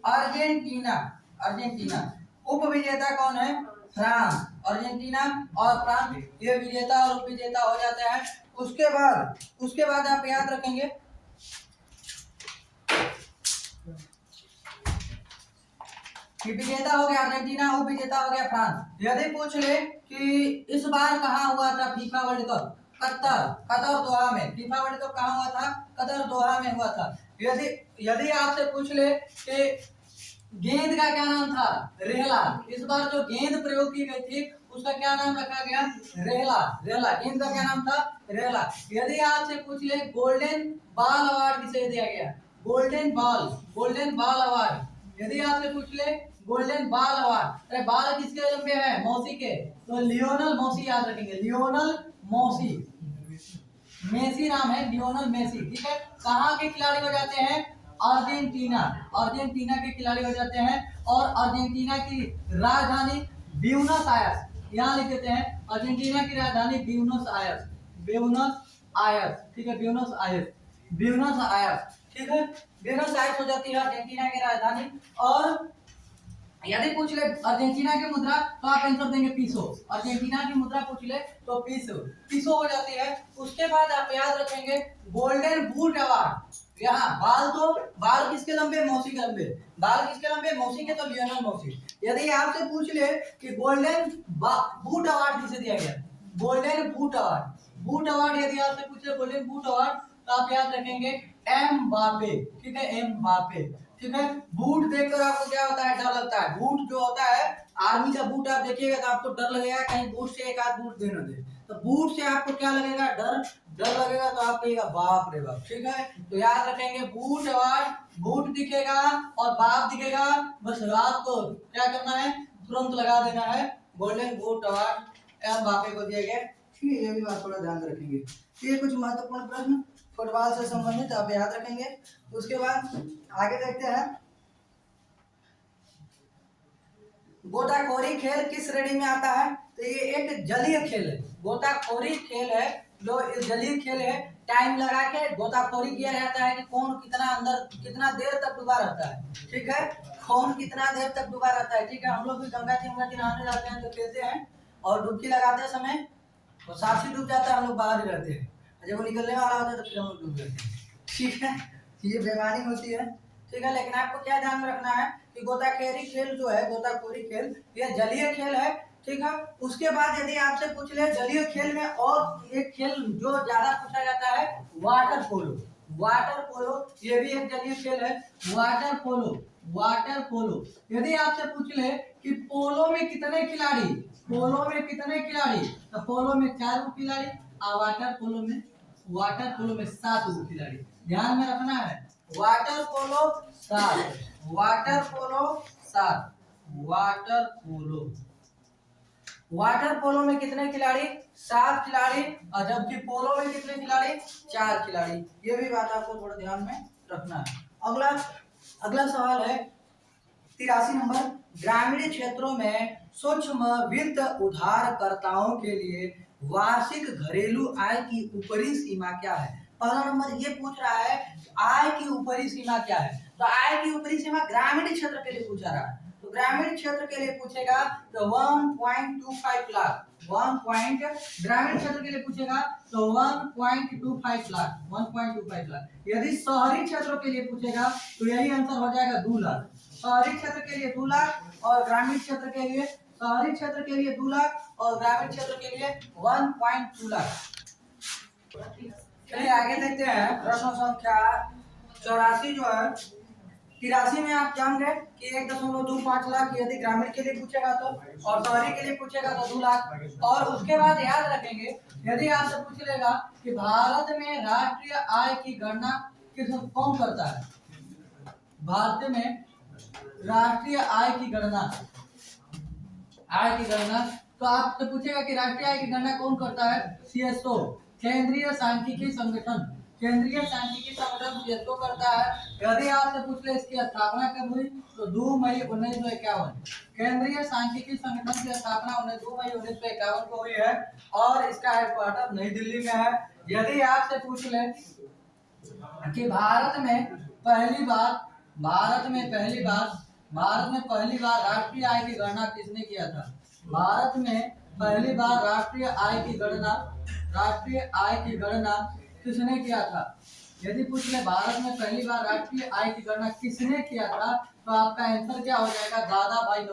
अर्जेंटीना। उप विजेता कौन है? फ्रांस। अर्जेंटीना और फ्रांस ये विजेता और उप विजेता हो जाते हैं। उसके बाद आप याद रखेंगे कि विजेता हो गया अर्जेंटीना, उप विजेता हो गया फ्रांस। यदि पूछ ले कि इस बार कहाँ हुआ था फीफा वर्ल्ड कप? कतर दोहा में। फीफा वर्ल्ड कप कहाँ हुआ था? कतर दोहा में हुआ था। यदि आपसे पूछ ले कि गेंद का क्या नाम था? रेहला। इस बार जो गेंद प्रयोग की गई थी उसका क्या नाम रखा गया? रेहला। गेंद का क्या नाम था? रेहला। यदि आपसे पूछ ले गोल्डन बॉल अवार्ड किसे दिया गया? Golden ball award. यदि आपसे पूछ ले गोल्डन बॉल अवार्ड, अरे बॉल किसके पे है? मौसी के, तो लियोनल मौसी याद रखेंगे। लियोनल मेसी नाम है, लियोनल मेसी, ठीक है। कहाँ के खिलाड़ी हो जाते हैं? अर्जेंटीना के खिलाड़ी हो जाते हैं। और अर्जेंटीना की राजधानी ब्यूनस आयर्स, यहाँ लिख देते हैं अर्जेंटीना की राजधानी ब्यूनस आयर्स, ठीक है। ब्यूनस आयर्स, ठीक है। ब्यूनस आयर्स हो जाती है अर्जेंटीना की राजधानी। और यदि पूछ ले अर्जेंटीना की मुद्रा तो आप आंसर देंगे पीसो। अर्जेंटीना की मुद्रा पूछ ले तो पीसो हो जाती है। उसके बाद आप याद रखेंगे गोल्डन बूट अवार्ड। यहाँ बाल किसके लंबे? मौसी के लंबे। बाल किसके लंबे? मौसी के, तो लियोनल मौसी। यदि आपसे पूछ ले कि गोल्डन बूट अवार्ड किसे दिया गया? गोल्डन बूट अवार्ड यदि आपसे पूछ ले गोल्डन बूट अवार्ड तो आप याद रखेंगे एमबापे, ठीक है। एमबापे, ठीक है। बूट देखकर आपको क्या होता है? डर लगता है। बूट जो होता है आर्मी का बूट आप देखिएगा तो आपको डर लगेगा कहीं बूट से एक आध बूट देना दे, तो बूट से आपको क्या लगेगा? डर लगेगा, तो आप कहिएगा बाप रे बाप, ठीक है। तो याद रखेंगे बूट अवार्ड, बूट दिखेगा और बाप दिखेगा, बस आपको क्या करना है? तुरंत लगा देना है गोल्डन बूट अवार्ड एमबापे को दिया गया, ठीक है। ये भी बात थोड़ा ध्यान रखेंगे। ये कुछ महत्वपूर्ण प्रश्न फुटबॉल से संबंधित आप याद रखेंगे। उसके बाद आगे देखते हैं गोताखोरी खेल किस श्रेणी में आता है? तो ये एक जलीय खेल है। गोताखोरी खेल है जो जलीय खेल है। टाइम लगा के गोताखोरी किया जाता है कि कौन कितना देर तक डूबा रहता है, ठीक है। कौन कितना देर तक डूबा रहता है, ठीक है। हम लोग भी गंगा जी नहाने जाते हैं तो खेलते हैं और डुबकी लगाते समय तो साथी डूब जाता है, हम लोग बाहर ही रहते हैं। जब वो निकलने वाला होता है तो फिर हम लोग डूब जाते हैं, ठीक है। ये बेमानी होती है, ठीक है। लेकिन आपको क्या ध्यान में रखना है कि गोताखोरी खेल जो है, गोताखोरी खेल ये जलीय खेल है। ठीक है। उसके बाद यदि आपसे पूछ ले जलीय खेल में और एक खेल जो ज्यादा पूछा जाता है वाटर पोलो। वाटर पोलो ये भी एक जलीय खेल है। वाटर पोलो, वाटर पोलो यदि आपसे पूछ ले कि पोलो में कितने खिलाड़ी, पोलो में कितने खिलाड़ी, तो पोलो में 4 खिलाड़ी और वाटर पोलो में 7 खिलाड़ी। ध्यान में रखना है, water polo 7, water polo 7, water polo, water polo में कितने खिलाड़ी, 7 खिलाड़ी, और जबकि पोलो में कितने खिलाड़ी, 4 खिलाड़ी। ये भी बात आपको थोड़ा ध्यान में रखना है। अगला सवाल है 83 नंबर, ग्रामीण क्षेत्रों में सूक्ष्म वित्त उधारकर्ताओं के लिए वार्षिक घरेलू आय की ऊपरी सीमा क्या है। पहला नंबर ये पूछ रहा है आय की ऊपरी सीमा क्या है। तो आय की ऊपरी सीमा ग्रामीण क्षेत्र के लिए पूछा रहा है, तो ग्रामीण क्षेत्र के लिए पूछेगा तो 1.25 लाख, ग्रामीण क्षेत्र के लिए पूछेगा तो 1.25 लाख, 1.25 लाख। यदि शहरी क्षेत्रों के लिए पूछेगा तो यही आंसर हो जाएगा 2 लाख। शहरी क्षेत्र के लिए 2 लाख और ग्रामीण क्षेत्र के लिए, शहरी क्षेत्र के लिए 2 लाख और ग्रामीण क्षेत्र के लिए 1.2 लाख। चलिए आगे देखते हैं प्रश्न संख्या 84 जो है 83 में आप जान गए कि 1.25 लाख यदि ग्रामीण के लिए पूछेगा तो, और शहरी के लिए पूछेगा तो 2 लाख। और उसके बाद याद रखेंगे यदि आपसे पूछ लेगा कि भारत में राष्ट्रीय आय की गणना कौन करता है, भारत में राष्ट्रीय आय की गणना, तो आपसे पूछेगा कि राष्ट्रीय आय की गणना कौन करता है, सीएसओ, केंद्रीय सांख्यिकी संगठन, केंद्रीय सांख्यिकी संगठन सीएसओ करता है। यदि आपसे पूछ ले इसकी स्थापना कब हुई तो 2 मई 1951, केंद्रीय सांख्यिकी संगठन की स्थापना 2 मई 1951 को हुई है और इसका हेडक्वार्टर नई दिल्ली में है। यदि आपसे पूछ ले कि भारत में पहली बार राष्ट्रीय आय की गणना किसने किया था, भारत में पहली बार राष्ट्रीय आय की गणना किसने किया था। यदि पूछ ले भारत में पहली बार राष्ट्रीय आय की गणना किसने किया था तो आपका आंसर क्या हो जाएगा, दादा भाई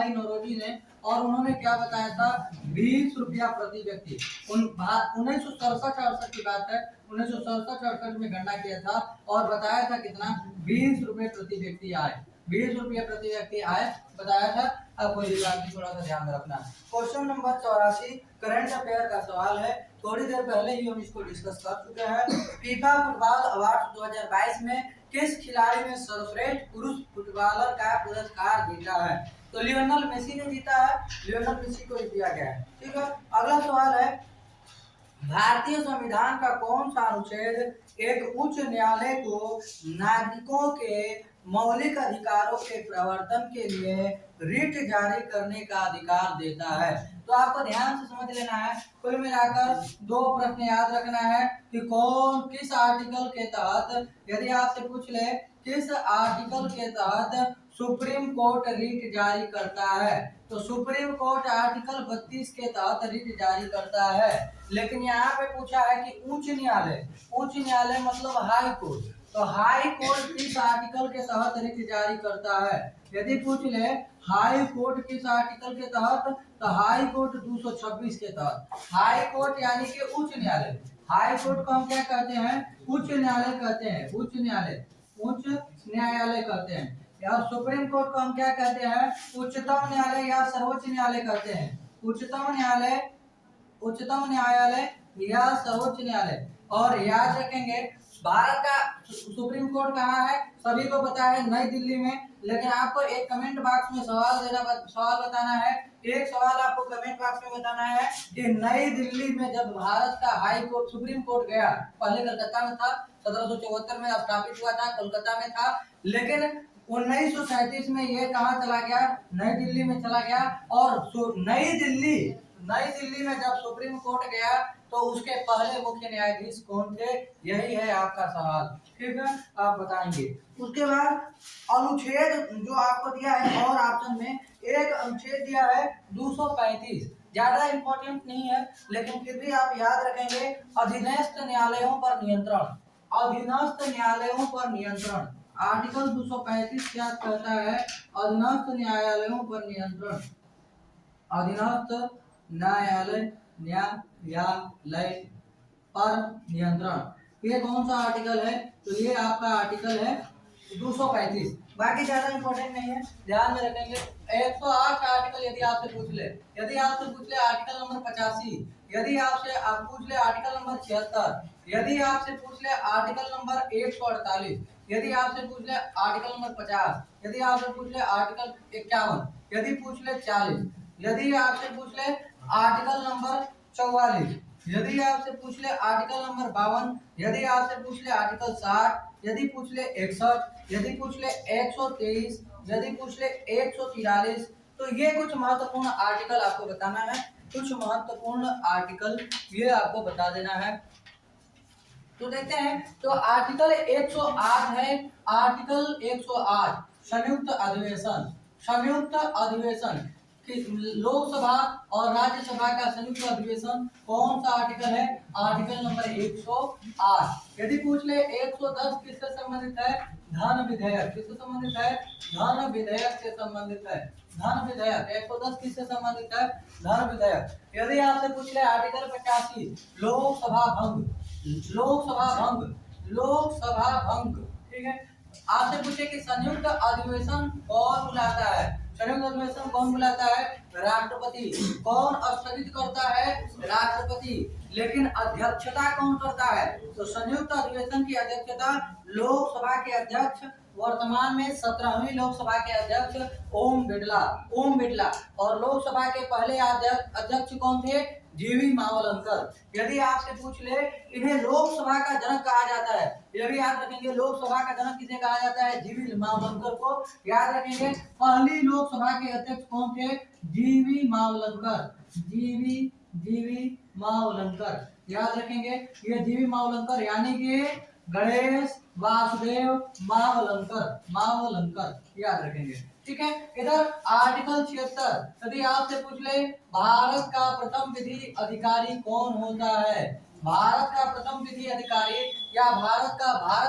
नौरोजी ने, और उन्होंने क्या बताया था, 20 रुपया प्रति व्यक्ति। 1967-68 की बात है, 1967-68 में गणना किया था और बताया था कितना, 20 रुपए प्रति व्यक्ति आय, 20 रुपये प्रति व्यक्ति आय बताया था। अब कोई बात थोड़ा सा ध्यान में रखना। क्वेश्चन नंबर 84 करंट अफेयर का सवाल है, थोड़ी देर पहले ही हम इसको डिस्कस कर चुके हैं। फीफा फुटबॉल अवार्ड 2022 में किस खिलाड़ी ने सर्वश्रेष्ठ पुरुष फुटबॉलर का पुरस्कार जीता है, तो लियोनेल मेसी ने जीता है, लियोनेल मेसी को दिया गया है। ठीक है। अगला सवाल है भारतीय संविधान का कौन सा अनुच्छेद एक उच्च न्यायालय को नागरिकों के मौलिक अधिकारों के प्रवर्तन के लिए रिट जारी करने का अधिकार देता है। तो आपको ध्यान से समझ लेना है, कुल मिलाकर 2 प्रश्न याद रखना है कि किस आर्टिकल के तहत, यदि आपसे पूछ ले किस आर्टिकल के तहत सुप्रीम कोर्ट रिट जारी करता है, तो सुप्रीम कोर्ट आर्टिकल 32 के तहत रिट जारी करता है। लेकिन यहाँ पे पूछा है कि उच्च न्यायालय मतलब हाई कोर्ट, तो हाई कोर्ट किस आर्टिकल के तहत रिट जारी करता है। यदि पूछ ले हाई कोर्ट किस आर्टिकल के तहत, तो हाई कोर्ट 226 के तहत। हाई कोर्ट यानी कि उच्च न्यायालय, हाई कोर्ट को हम क्या कहते हैं, उच्च न्यायालय कहते हैं, उच्च न्यायालय कहते हैं। या सुप्रीम कोर्ट को हम क्या कहते हैं, उच्चतम न्यायालय या सर्वोच्च न्यायालय कहते हैं, उच्चतम न्यायालय या सर्वोच्च न्यायालय। और याद रखेंगे भारत का सुप्रीम कोर्ट कहाँ है, सभी को पता है नई दिल्ली में। लेकिन आपको एक कमेंट बॉक्स में सवाल बताना है, एक सवाल आपको कमेंट बॉक्स में बताना है कि नई दिल्ली में जब भारत का हाई कोर्ट सुप्रीम कोर्ट गया, पहले कलकत्ता में था, 1774 में स्थापित हुआ था, कोलकाता में था, लेकिन 1937 में ये कहाँ चला गया, नई दिल्ली में चला गया। और नई दिल्ली में जब सुप्रीम कोर्ट गया तो उसके पहले मुख्य न्यायाधीश कौन थे, यही है आपका सवाल। ठीक है, आप बताएंगे। उसके बाद अनुच्छेद जो आपको दिया है और ऑप्शन में एक अनुच्छेद दिया है 235, ज्यादा इंपॉर्टेंट नहीं है लेकिन फिर भी आप याद रखेंगे, अधीनस्थ न्यायालयों पर नियंत्रण, आर्टिकल 235 क्या कहता है? अधीनस्थ न्यायालयों पर नियंत्रण। अधीनस्थ न्यायालय पर नियंत्रण। ये कौन सा आर्टिकल है? तो ये आपका आर्टिकल है 235। बाकी ज्यादा इंपॉर्टेंट नहीं है, ध्यान में रखेंगे। 108 का आर्टिकल यदि आपसे पूछ ले, आर्टिकल नंबर 85, यदि आपसे पूछ ले आर्टिकल नंबर 76, यदि आपसे पूछ ले आर्टिकल नंबर 148, यदि आपसे पूछ ले आर्टिकल नंबर 50, यदि आपसे पूछ ले आर्टिकल 51, यदि पूछ ले 40, यदि आपसे पूछ ले आर्टिकल नंबर 44, यदि आपसे पूछ ले आर्टिकल नंबर 52, यदि आपसे पूछ ले आर्टिकल 60, यदि पूछ ले 61, यदि पूछ ले 123, यदि पूछ ले 143, तो ये कुछ महत्वपूर्ण आर्टिकल आपको बताना है। कुछ महत्वपूर्ण आर्टिकल ये आपको बता देना है। तो देखते हैं, तो आर्टिकल 108 है। आर्टिकल 108 संयुक्त अधिवेशन। संयुक्त अधिवेशन लोकसभा और राज्यसभा का संयुक्त अधिवेशन कौन सा आर्टिकल है? Article number 108। यदि पूछ ले 110 किससे संबंधित है? धन विधेयक। किससे संबंधित है? धन विधेयक से संबंधित है। धन विधेयक 110 किससे संबंधित है? धन विधेयक। यदि आपसे पूछ ले आर्टिकल 85 लोकसभा भंग। लोकसभा भंग, लोकसभा भंग, ठीक है। आपसे पूछे कि संयुक्त अधिवेशन कौन बुलाता है? संयुक्त अधिवेशन कौन बुलाता है? राष्ट्रपति। कौन स्थगित करता है? राष्ट्रपति। लेकिन अध्यक्षता कौन करता है? तो संयुक्त अधिवेशन की अध्यक्षता लोकसभा के अध्यक्ष, वर्तमान में 17वीं लोकसभा के अध्यक्ष ओम बिरला। ओम बिरला। और लोकसभा के पहले अध्यक्ष कौन थे? जीवी मावलंकर। यदि आपसे पूछ ले इन्हें लोकसभा का जनक कहा जाता है, यह भी याद रखेंगे। लोकसभा का जनक किसे कहा जाता है? जीवी मावलंकर को याद रखेंगे। पहली लोकसभा के अध्यक्ष कौन थे? जीवी मावलंकर। जीवी मावलंकर याद रखेंगे। ये जीवी मावलंकर यानी कि गणेश वासुदेव मावलंकर याद रखेंगे, ठीक है। इधर आर्टिकल 76 यदि आपसे पूछ ले भारत का प्रथम विधि अधिकारी कौन होता है? भारत का प्रथम विधि अधिकारी या भारत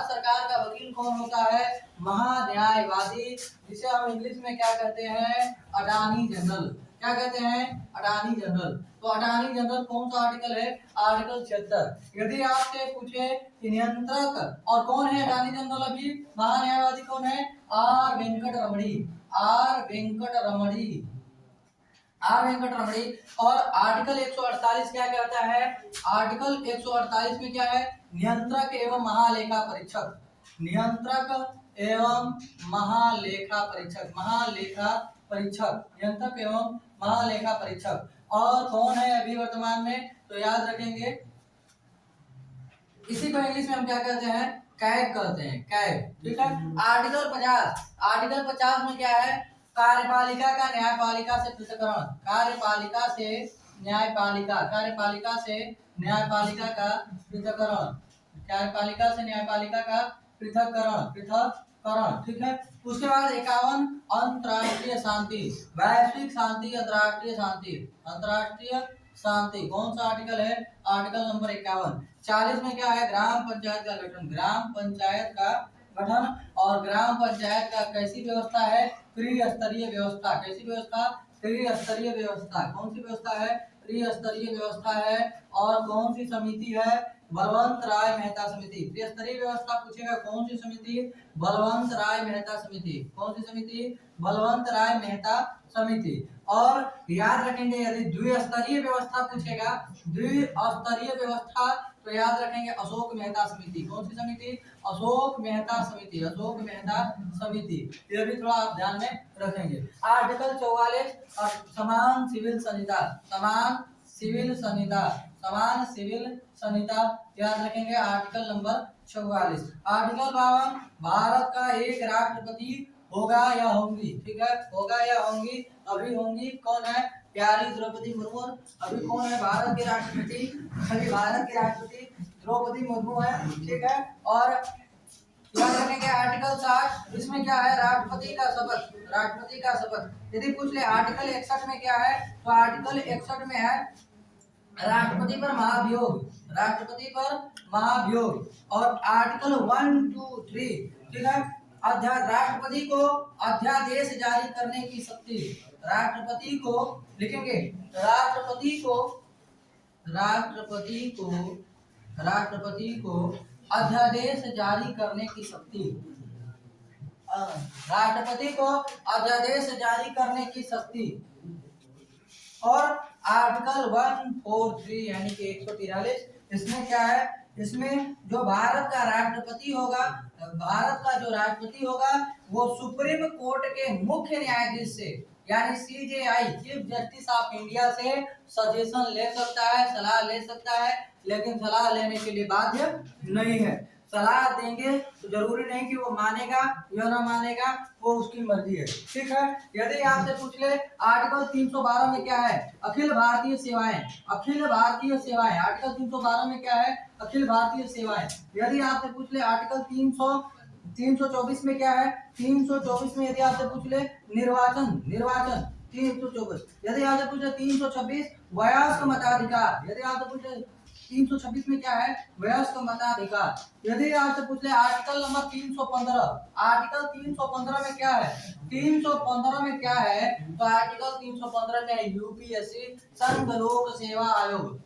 सरकार का वकील कौन होता है? महान्यायवादी, जिसे हम इंग्लिश में क्या कहते हैं? Attorney general. क्या कहते हैं? Attorney general. तो अटॉर्नी जनरल कौन सा आर्टिकल है? आर्टिकल 76। यदि आपसे पूछे कि नियंत्रक और कौन है अटॉर्नी जनरल? अभी महान्यायवादी कौन है? Are Venkat Ramani. Are Venkat रमणी। और आर्टिकल 148 क्या कहता है? आर्टिकल 148 में क्या है? नियंत्रक एवं महालेखा परीक्षक। नियंत्रक एवं महालेखा परीक्षक। नियंत्रक एवं महालेखा परीक्षक। और कौन है अभी वर्तमान में? तो याद रखेंगे, इसी को इंग्लिश में हम क्या कहते हैं? कैग कहते हैं। कैग, ठीक है। आर्टिकल 50। आर्टिकल 50 में क्या है? कार्यपालिका का न्यायपालिका से पृथक्करण। कार्यपालिका से न्यायपालिका का पृथक्करण। कार्यपालिका से न्यायपालिका का पृथक्करण, ठीक है। उसके बाद 51 अंतरराष्ट्रीय शांति। वैश्विक शांति, अंतरराष्ट्रीय शांति। अंतरराष्ट्रीय शांति कौन सा आर्टिकल है? Article number 51। 40 में क्या है? ग्राम पंचायत का गठन। ग्राम पंचायत का गठन। और ग्राम पंचायत का कैसी व्यवस्था है? त्रिस्तरीय व्यवस्था। कैसी व्यवस्था? त्रिस्तरीय व्यवस्था। कौन सी व्यवस्था है? त्रिस्तरीय व्यवस्था है। और कौन सी समिति है? बलवंत राय मेहता समिति। त्रिस्तरीय व्यवस्था पूछेगा, कौन सी समिति? बलवंत राय मेहता समिति। कौन सी समिति? बलवंत राय मेहता समिति। और याद रखेंगे, यदि द्विस्तरीय व्यवस्था पूछेगा, द्विस्तरीय व्यवस्था, तो याद रखेंगे अशोक मेहता समिति। कौन सी समिति? अशोक मेहता समिति। अशोक मेहता समिति, ये भी थोड़ा आप ध्यान में रखेंगे। आर्टिकल 44 समान सिविल संहिता। समान सिविल संहिता। समान सिविल संहिता याद रखेंगे। Article number 44। आर्टिकल 52 भारत का एक राष्ट्रपति होगा या होंगी, ठीक है। होगा या होंगी, अभी होंगी। कौन है? प्यारी द्रौपदी मुर्मू। अभी कौन है भारत के राष्ट्रपति? अभी भारत के राष्ट्रपति द्रौपदी मुर्मू है, ठीक है। और याद रखेंगे आर्टिकल 60, इसमें क्या है? राष्ट्रपति का शपथ। राष्ट्रपति का शपथ। यदि पूछ ले आर्टिकल 61 में क्या है? तो आर्टिकल 61 में है राष्ट्रपति पर महाभियोग। राष्ट्रपति पर महाभियोग। और आर्टिकल 1, 2, 3, ठीक है। राष्ट्रपति को अध्यादेश जारी करने की शक्ति। राष्ट्रपति को लिखेंगे, राष्ट्रपति को अध्यादेश जारी करने की शक्ति। राष्ट्रपति को अध्यादेश जारी करने की शक्ति। और आर्टिकल 143 यानी कि 143, इसमें क्या है, इसमें जो भारत का राष्ट्रपति होगा, वो सुप्रीम कोर्ट के मुख्य न्यायाधीश से यानी CJI, chief justice of India से सजेशन ले सकता है, सलाह ले सकता है, लेकिन सलाह लेने के लिए बाध्य नहीं है। सलाह देंगे तो जरूरी नहीं कि वो मानेगा या ना मानेगा, वो उसकी मर्जी है। ठीक है, यदि आपसे पूछ ले आर्टिकल 312 में क्या है, अखिल भारतीय सेवाएं। आर्टिकल 312 में क्या है, अखिल भारतीय सेवाएं। यदि आपसे पूछ ले आर्टिकल 324 में क्या है, 324 में यदि आपसे पूछ ले निर्वाचन 324। यदि आपसे पूछ ले 326 वयस्क मताधिकार। यदि आपसे पूछ ले 326 में क्या है, वयस्क मताधिकार। यदि आपसे पूछ ले आर्टिकल नंबर 315 में क्या है, 315 में क्या है, तो आर्टिकल 315 में यूपीएससी संघ लोक सेवा आयोग,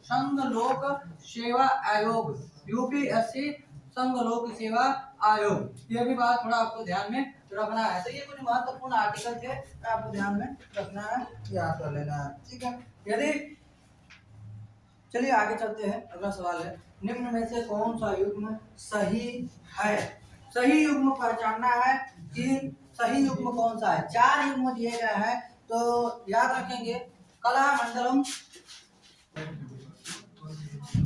यूपीएससी संघ लोक सेवा आयोग। ये भी बात थोड़ा आपको ध्यान में रखना है। तो ये कुछ महत्वपूर्ण आर्टिकल थे, आपको ध्यान में रखना है, याद कर लेना है। ठीक है, यदि चलिए आगे चलते हैं। अगला सवाल है, निम्न में से कौन सा युग्म सही है? सही युग्म पहचानना है कि सही युग्म कौन सा है। 4 युग्म दिए गए हैं, तो याद रखेंगे। कला मंडलम,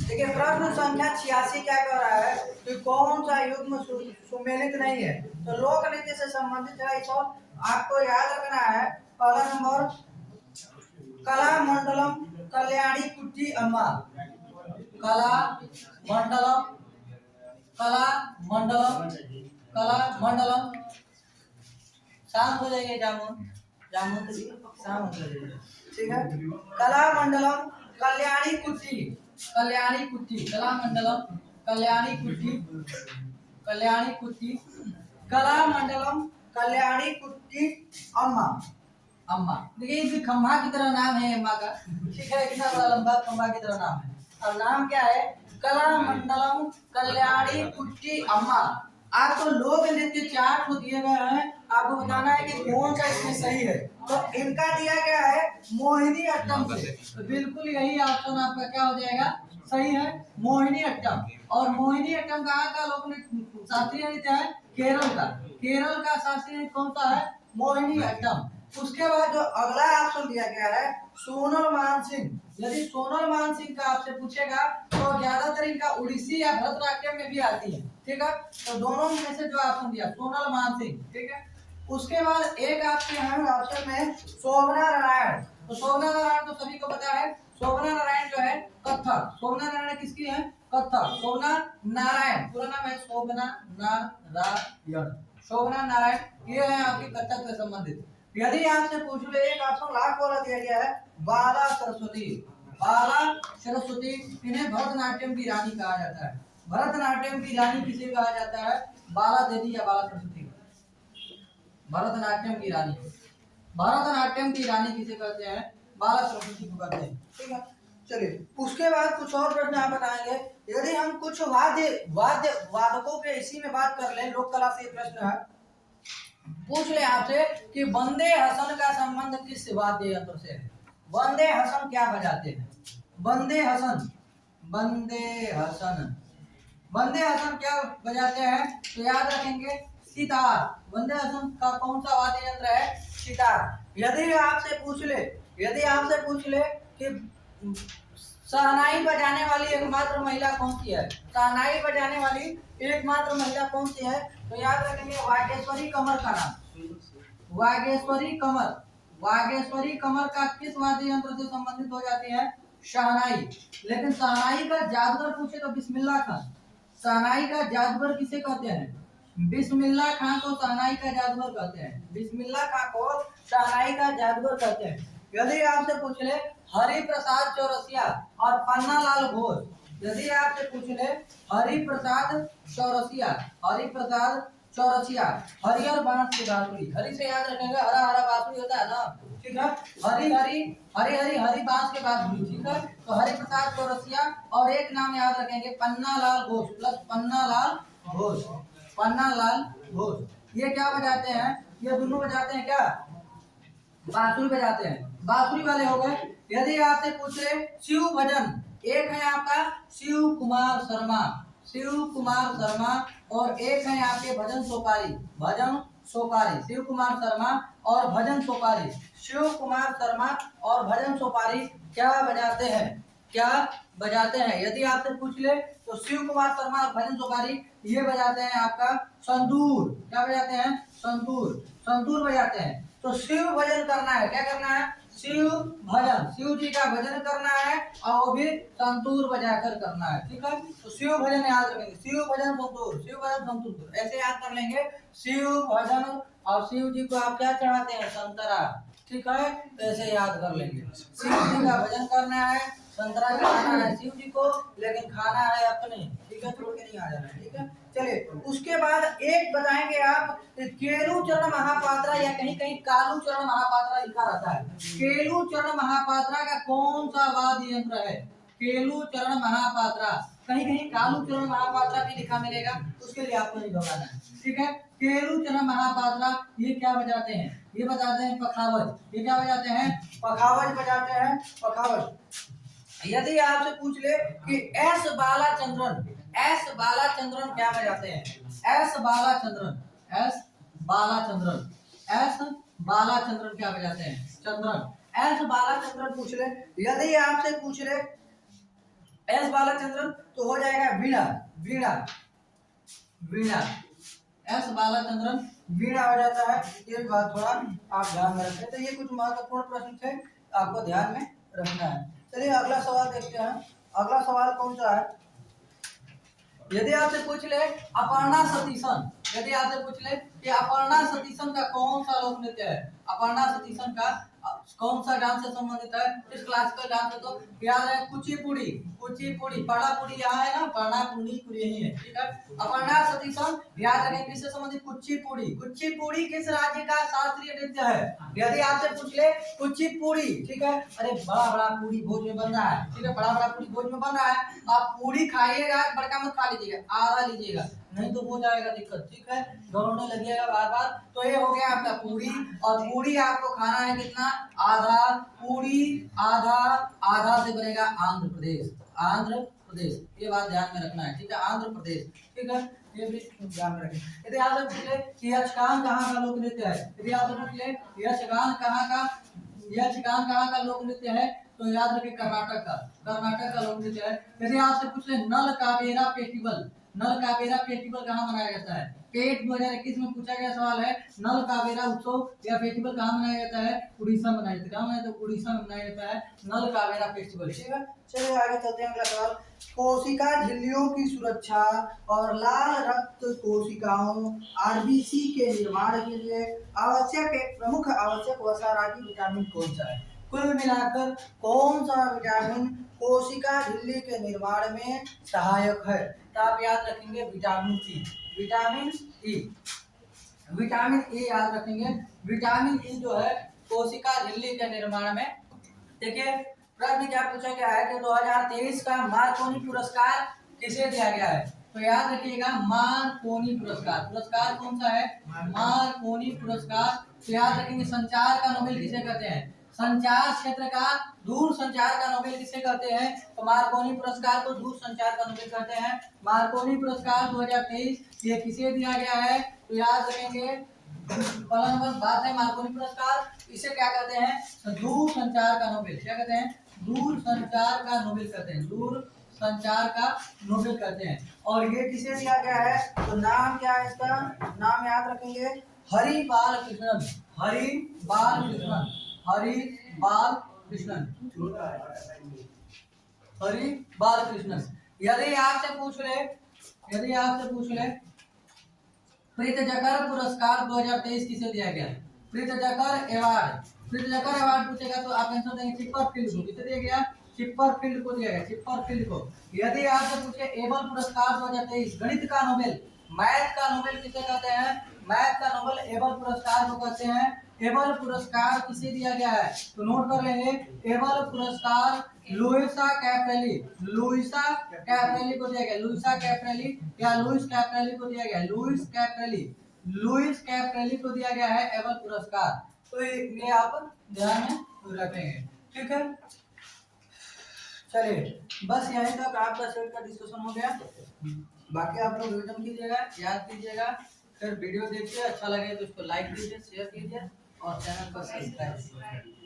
देखिए प्रश्न संख्या 86 क्या कह रहा है कि कौन सा युग्म सुमेलित नहीं है, तो लोक नीति से संबंधित है। इसको आपको याद रखना है। पहला नंबर कला मंडलम कल्याणी कुट्टी अम्मा। कला मंडलम शांत हो जाइए, जामुन शांत हो जाइए। ठीक है, कला मंडलम कल्याणी कुट्टी, कला मंडलम कल्याणी कुट्टी, कला मंडलम कल्याणी कुट्टी अम्मा। देखिए इस खंभा की तरह नाम है अम्मा का। ठीक है, इतना बड़ा लंबा खंभा की तरह नाम है, और नाम क्या है, कला मंडलम कल्याणी कुट्टी अम्मा। आपको लोक नृत्य 4 को दिए गए हैं, आपको बताना है कि कौन सा इसमें सही है। तो इनका दिया गया है मोहिनी अट्टम से, तो बिल्कुल यही ऑप्शन आपका क्या हो जाएगा, सही है, मोहिनी अट्टम। और मोहिनी अट्टम कहाँ का लोक नृत्य, शास्त्रीय नृत्य है, केरल का शास्त्रीय नृत्य कौन सा है, मोहिनी अट्टम। उसके बाद जो अगला ऑप्शन दिया गया है सोनल मानसिंह। यदि सोनल मानसिंह का आपसे पूछेगा तो ज्यादातर इनका उड़ीसी या भरतनाट्यम में भी आती है। ठीक है, तो दोनों में से जो ऑप्शन दिया सोनल मानसिंह। ठीक है, उसके बाद एक आपके यहाँ ऑप्शन में शोभना नारायण। तो शोभना नारायण तो सभी को पता है, शोभना नारायण जो है कथक। शोभना नारायण किसकी है, कथक। शोभना नारायण पूरा नाम है शोभना नारायण, ये है आपकी कथक से संबंधित। यदि आपसे पूछ ले एक ऑप्शन लास्ट वाला दिया गया है बाला सरस्वती, इन्हें भरतनाट्यम की रानी कहा जाता है। भरतनाट्यम की रानी किसे कहा जाता है, बाला देवी या बाला सरस्वती। भरतनाट्यम की रानी किसे कहते हैं, बाला सरस्वती को कहते हैं। ठीक है, चलिए उसके बाद कुछ और प्रश्न आप बताएंगे। यदि हम कुछ वादकों के इसी में बात कर ले, लोक कला से प्रश्न है, पूछ ले आपसे कि बंदे हसन का संबंध किस वाद्य यंत्र से है। बंदे हसन क्या बजाते हैं, बंदे हसन क्या बजाते हैं, तो याद रखेंगे सितार। बंदे हसन का कौन सा वाद्य यंत्र है, सितार। यदि आपसे पूछ ले कि शहनाई बजाने वाली एकमात्र महिला कौन सी है, शहनाई बजाने वाली एकमात्र महिला कौन सी है, तो याद रखेंगे वागेश्वरी कमर का नाम। वागेश्वरी कमर का किस वाद्य यंत्र से संबंधित हो जाती है, शहनाई। लेकिन शहनाई का जादूगर पूछे तो बिस्मिल्लाह खान। शहनाई का जादूगर किसे कहते हैं, बिस्मिल्लाह खान को शहनाई का जादूगर कहते हैं। बिस्मिल्लाह खान को शहनाई का जादूगर कहते हैं। यदि आपसे पूछ ले हरिप्रसाद चौरसिया और पन्नालाल घोष, यदि आपसे पूछ ले हरिप्रसाद चौरसिया, हरिहर बांस की बांसुरी। हरी से याद रखेंगे, हरा हरा बांसुरी होता है ना, ठीक है। हरी हरी हरी हरी हरी बांस के बांसुरी, ठीक है। तो हरि प्रसाद चौरसिया, और एक नाम याद रखेंगे पन्ना लाल घोष प्लस पन्ना लाल घोष, पन्ना लाल घोष। ये क्या बजाते हैं, ये दोनों बजाते हैं क्या, बांसुरी बजाते हैं, बांसुरी वाले हो गए। यदि आपसे पूछे शिव भजन, एक है आपका शिव कुमार शर्मा, शिव कुमार शर्मा, और एक है आपके भजन सोपारी, भजन सोपारी, शिव कुमार शर्मा और भजन सोपारी। शिव कुमार शर्मा और भजन सोपारी क्या बजाते हैं, क्या बजाते हैं। यदि आपसे पूछ ले तो शिव कुमार शर्मा और भजन सोपारी ये बजाते हैं आपका संतूर, क्या बजाते हैं, संतूर, संतूर बजाते हैं। तो शिव भजन करना है, क्या करना है, शिव भजन, शिव जी का भजन करना है, और वो भी संतूर बजाकर करना है, ठीक है। तो शिव भजन याद रखेंगे, शिव भजन संतूर, शिव भजन संतूर, ऐसे याद कर लेंगे। शिव भजन, और शिव जी को आप क्या चढ़ाते हैं, संतरा, ठीक है। तो ऐसे याद कर लेंगे, शिव जी का भजन करना है, संतरा खाना है शिव जी को, लेकिन खाना है अपने, ठीक है, छोड़ के नहीं आ जाना है, ठीक है। चलिए उसके बाद एक बताएंगे आप, केलू चरण महापात्रा, या कहीं कहीं कालू चरण महापात्रा लिखा रहता है। केलू चरण महापात्रा का कौन सा वाद्य यंत्र है, केलू चरण महापात्रा, कहीं कहीं कालू चरण महापात्रा भी लिखा मिलेगा, उसके लिए आपको नहीं घबराना है, ठीक है। केलू चरण महापात्रा ये क्या बजाते हैं, ये बताते हैं पखावज, ये क्या बजाते हैं, पखावज बजाते हैं, पखावज। यदि आपसे पूछ ले कि एस बालाचंद्रन, एस बालाचंद्रन क्या बजाते हैं, S Balachandran, S Balachandran, S Balachandran क्या बजाते हैं, चंद्रन, एस बालाचंद्रन पूछ ले। यदि आपसे पूछ ले एस बालाचंद्रन तो हो जाएगा वीणा, वीणा, वीणा, एस बालाचंद्रन वीणा हो जाता है। ये बात थोड़ा आप ध्यान में रखें। तो ये कुछ महत्वपूर्ण प्रश्न थे, आपको ध्यान में रखना है। चलिए अगला सवाल देखते हैं। अगला सवाल कौन सा है, यदि आपसे पूछ ले अपर्णा सतीशन, यदि आपसे पूछ ले कि अपर्णा सतीशन का कौन सा लोक नृत्य है, अपर्णा सतीशन का कौन सा डांस से संबंधित है, इस क्लासिकल डांस से, तो याद है कुचिपुड़ी, कुचिपुड़ी, पड़ापुड़ी यहाँ है ना, पड़ापुड़ी यही है, ठीक है। अपर्णा सतीशन याद रखें किससे संबंधित, कुचिपुड़ी, कुचिपुड़ी किस राज्य का शास्त्रीय नृत्य है। यदि आपसे पूछ ले कुचिपुड़ी, ठीक है, अरे बड़ा बड़ा पूरी भोज में बन रहा है, ठीक है, बड़ा बड़ा पूरी भोज में बन रहा है, आप पूरी खाइएगा, बड़का मत खा लीजिएगा, आधा लीजिएगा, नहीं तो हो जाएगा दिक्कत, ठीक है, दौड़ने लगिएगा बार बार। तो ये हो गया आपका पूरी, और पूरी आपको खाना है कितना, आधा, पूरी आधा, आधा से बनेगा आंध्र प्रदेश, आंध्र प्रदेश, ये बात ध्यान में रखना है, ठीक है, आंध्र प्रदेश, ठीक है, ये भी ध्यान में रखें। यदि आपसे पूछे कि यक्षगान कहाँ का लोक नृत्य है, यदि आपसे पूछे यक्षगान कहाँ का, यक्षगान कहाँ का लोक नृत्य है, तो याद रखें कर्नाटक का, कर्नाटक का लोक नृत्य है। यदि आपसे पूछे नल कावेरा फेस्टिवल, नल कावेरा फेस्टिवल कहाँ मनाया जाता है, पेट 2021 में पूछा गया सवाल है, नल कावेरा उत्सव या फेस्टिवल कहाँ मनाया जाता है, उड़ीसा में मनाया जाता है, कहाँ मनाया जाता है, उड़ीसा में मनाया जाता है नल कावेरा फेस्टिवल, ठीक है। चलिए आगे चलते हैं, अगला सवाल, कोशिका झिल्लियों की सुरक्षा और लाल रक्त कोशिकाओं आरबीसी के निर्माण के लिए आवश्यक एक प्रमुख आवश्यक वसारागी विटामिन कौन सा है। कुल मिलाकर कौन सा विटामिन कोशिका झिल्ली के निर्माण में सहायक है, तो आप याद रखेंगे vitamin E, vitamin E, vitamin E याद रखेंगे। विटामिन ई जो है कोशिका झिल्ली के निर्माण में, देखिए प्रश्न क्या पूछा गया है कि 2023 का मार्कोनी पुरस्कार किसे दिया गया है, तो याद रखिएगा मार्कोनी पुरस्कार, पुरस्कार कौन सा है, मार्कोनी पुरस्कार। तो याद रखेंगे संचार का नोबेल किसे कहते हैं, संचार क्षेत्र का, दूर संचार का नोबेल किसे कहते हैं, तो मार्कोनी पुरस्कार को दूर संचार का नोबेल कहते हैं। मार्कोनी पुरस्कार 2023 ये किसे दिया गया है, तो याद रखेंगे बात है मार्कोनी पुरस्कार इसे क्या कहते हैं, दूर संचार का नोबेल, क्या कहते हैं, दूर संचार का नोबेल कहते हैं, दूर संचार का नोबेल कहते हैं। और ये किसे दिया गया है, तो नाम क्या है इसका, नाम याद रखेंगे हरि बाल कृष्णन, हरि बाल कृष्णन, हरि बाल कृष्णन, हरि बाल कृष्णन। यदि आपसे पूछ ले, यदि आपसे पूछ ले प्रीतजकर पुरस्कार 2023 किसे दिया गया, प्रीतजकर अवार्ड, प्रीतजकर अवार्ड पूछेगा तो आप आंसर देंगे चिपरफील्ड को, किसे दिया गया, चिपरफील्ड को दिया गया, चिपरफील्ड को। यदि आपसे पूछे एबल पुरस्कार 2023 गणित का नोबेल, मैथ का नोबेल किसे कहते हैं? मैथ का नोबेल एबल पुरस्कार को कहते हैं। एबल पुरस्कार किसे दिया गया है? तो नोट कर लेंगे, एबल पुरस्कार लुइसा कैप्रेली, लुइसा कैप्रेली को दिया गया। लुइसा कैप्रेली या लुइस कैप्रेली को दिया गया है। लुइस कैप्रेली, लुइस कैप्रेली को दिया गया है एबल पुरस्कार। तो ये आप ध्यान में रखेंगे, ठीक है। चलिए बस यहीं तक आपका सेट का डिस्कशन हो गया। बाकी आप लोग रिवीजन कीजिएगा, याद कीजिएगा। फिर वीडियो देखिए, अच्छा लगे तो इसको लाइक कीजिए, शेयर कीजिए और चैनल को सब्सक्राइब कीजिए।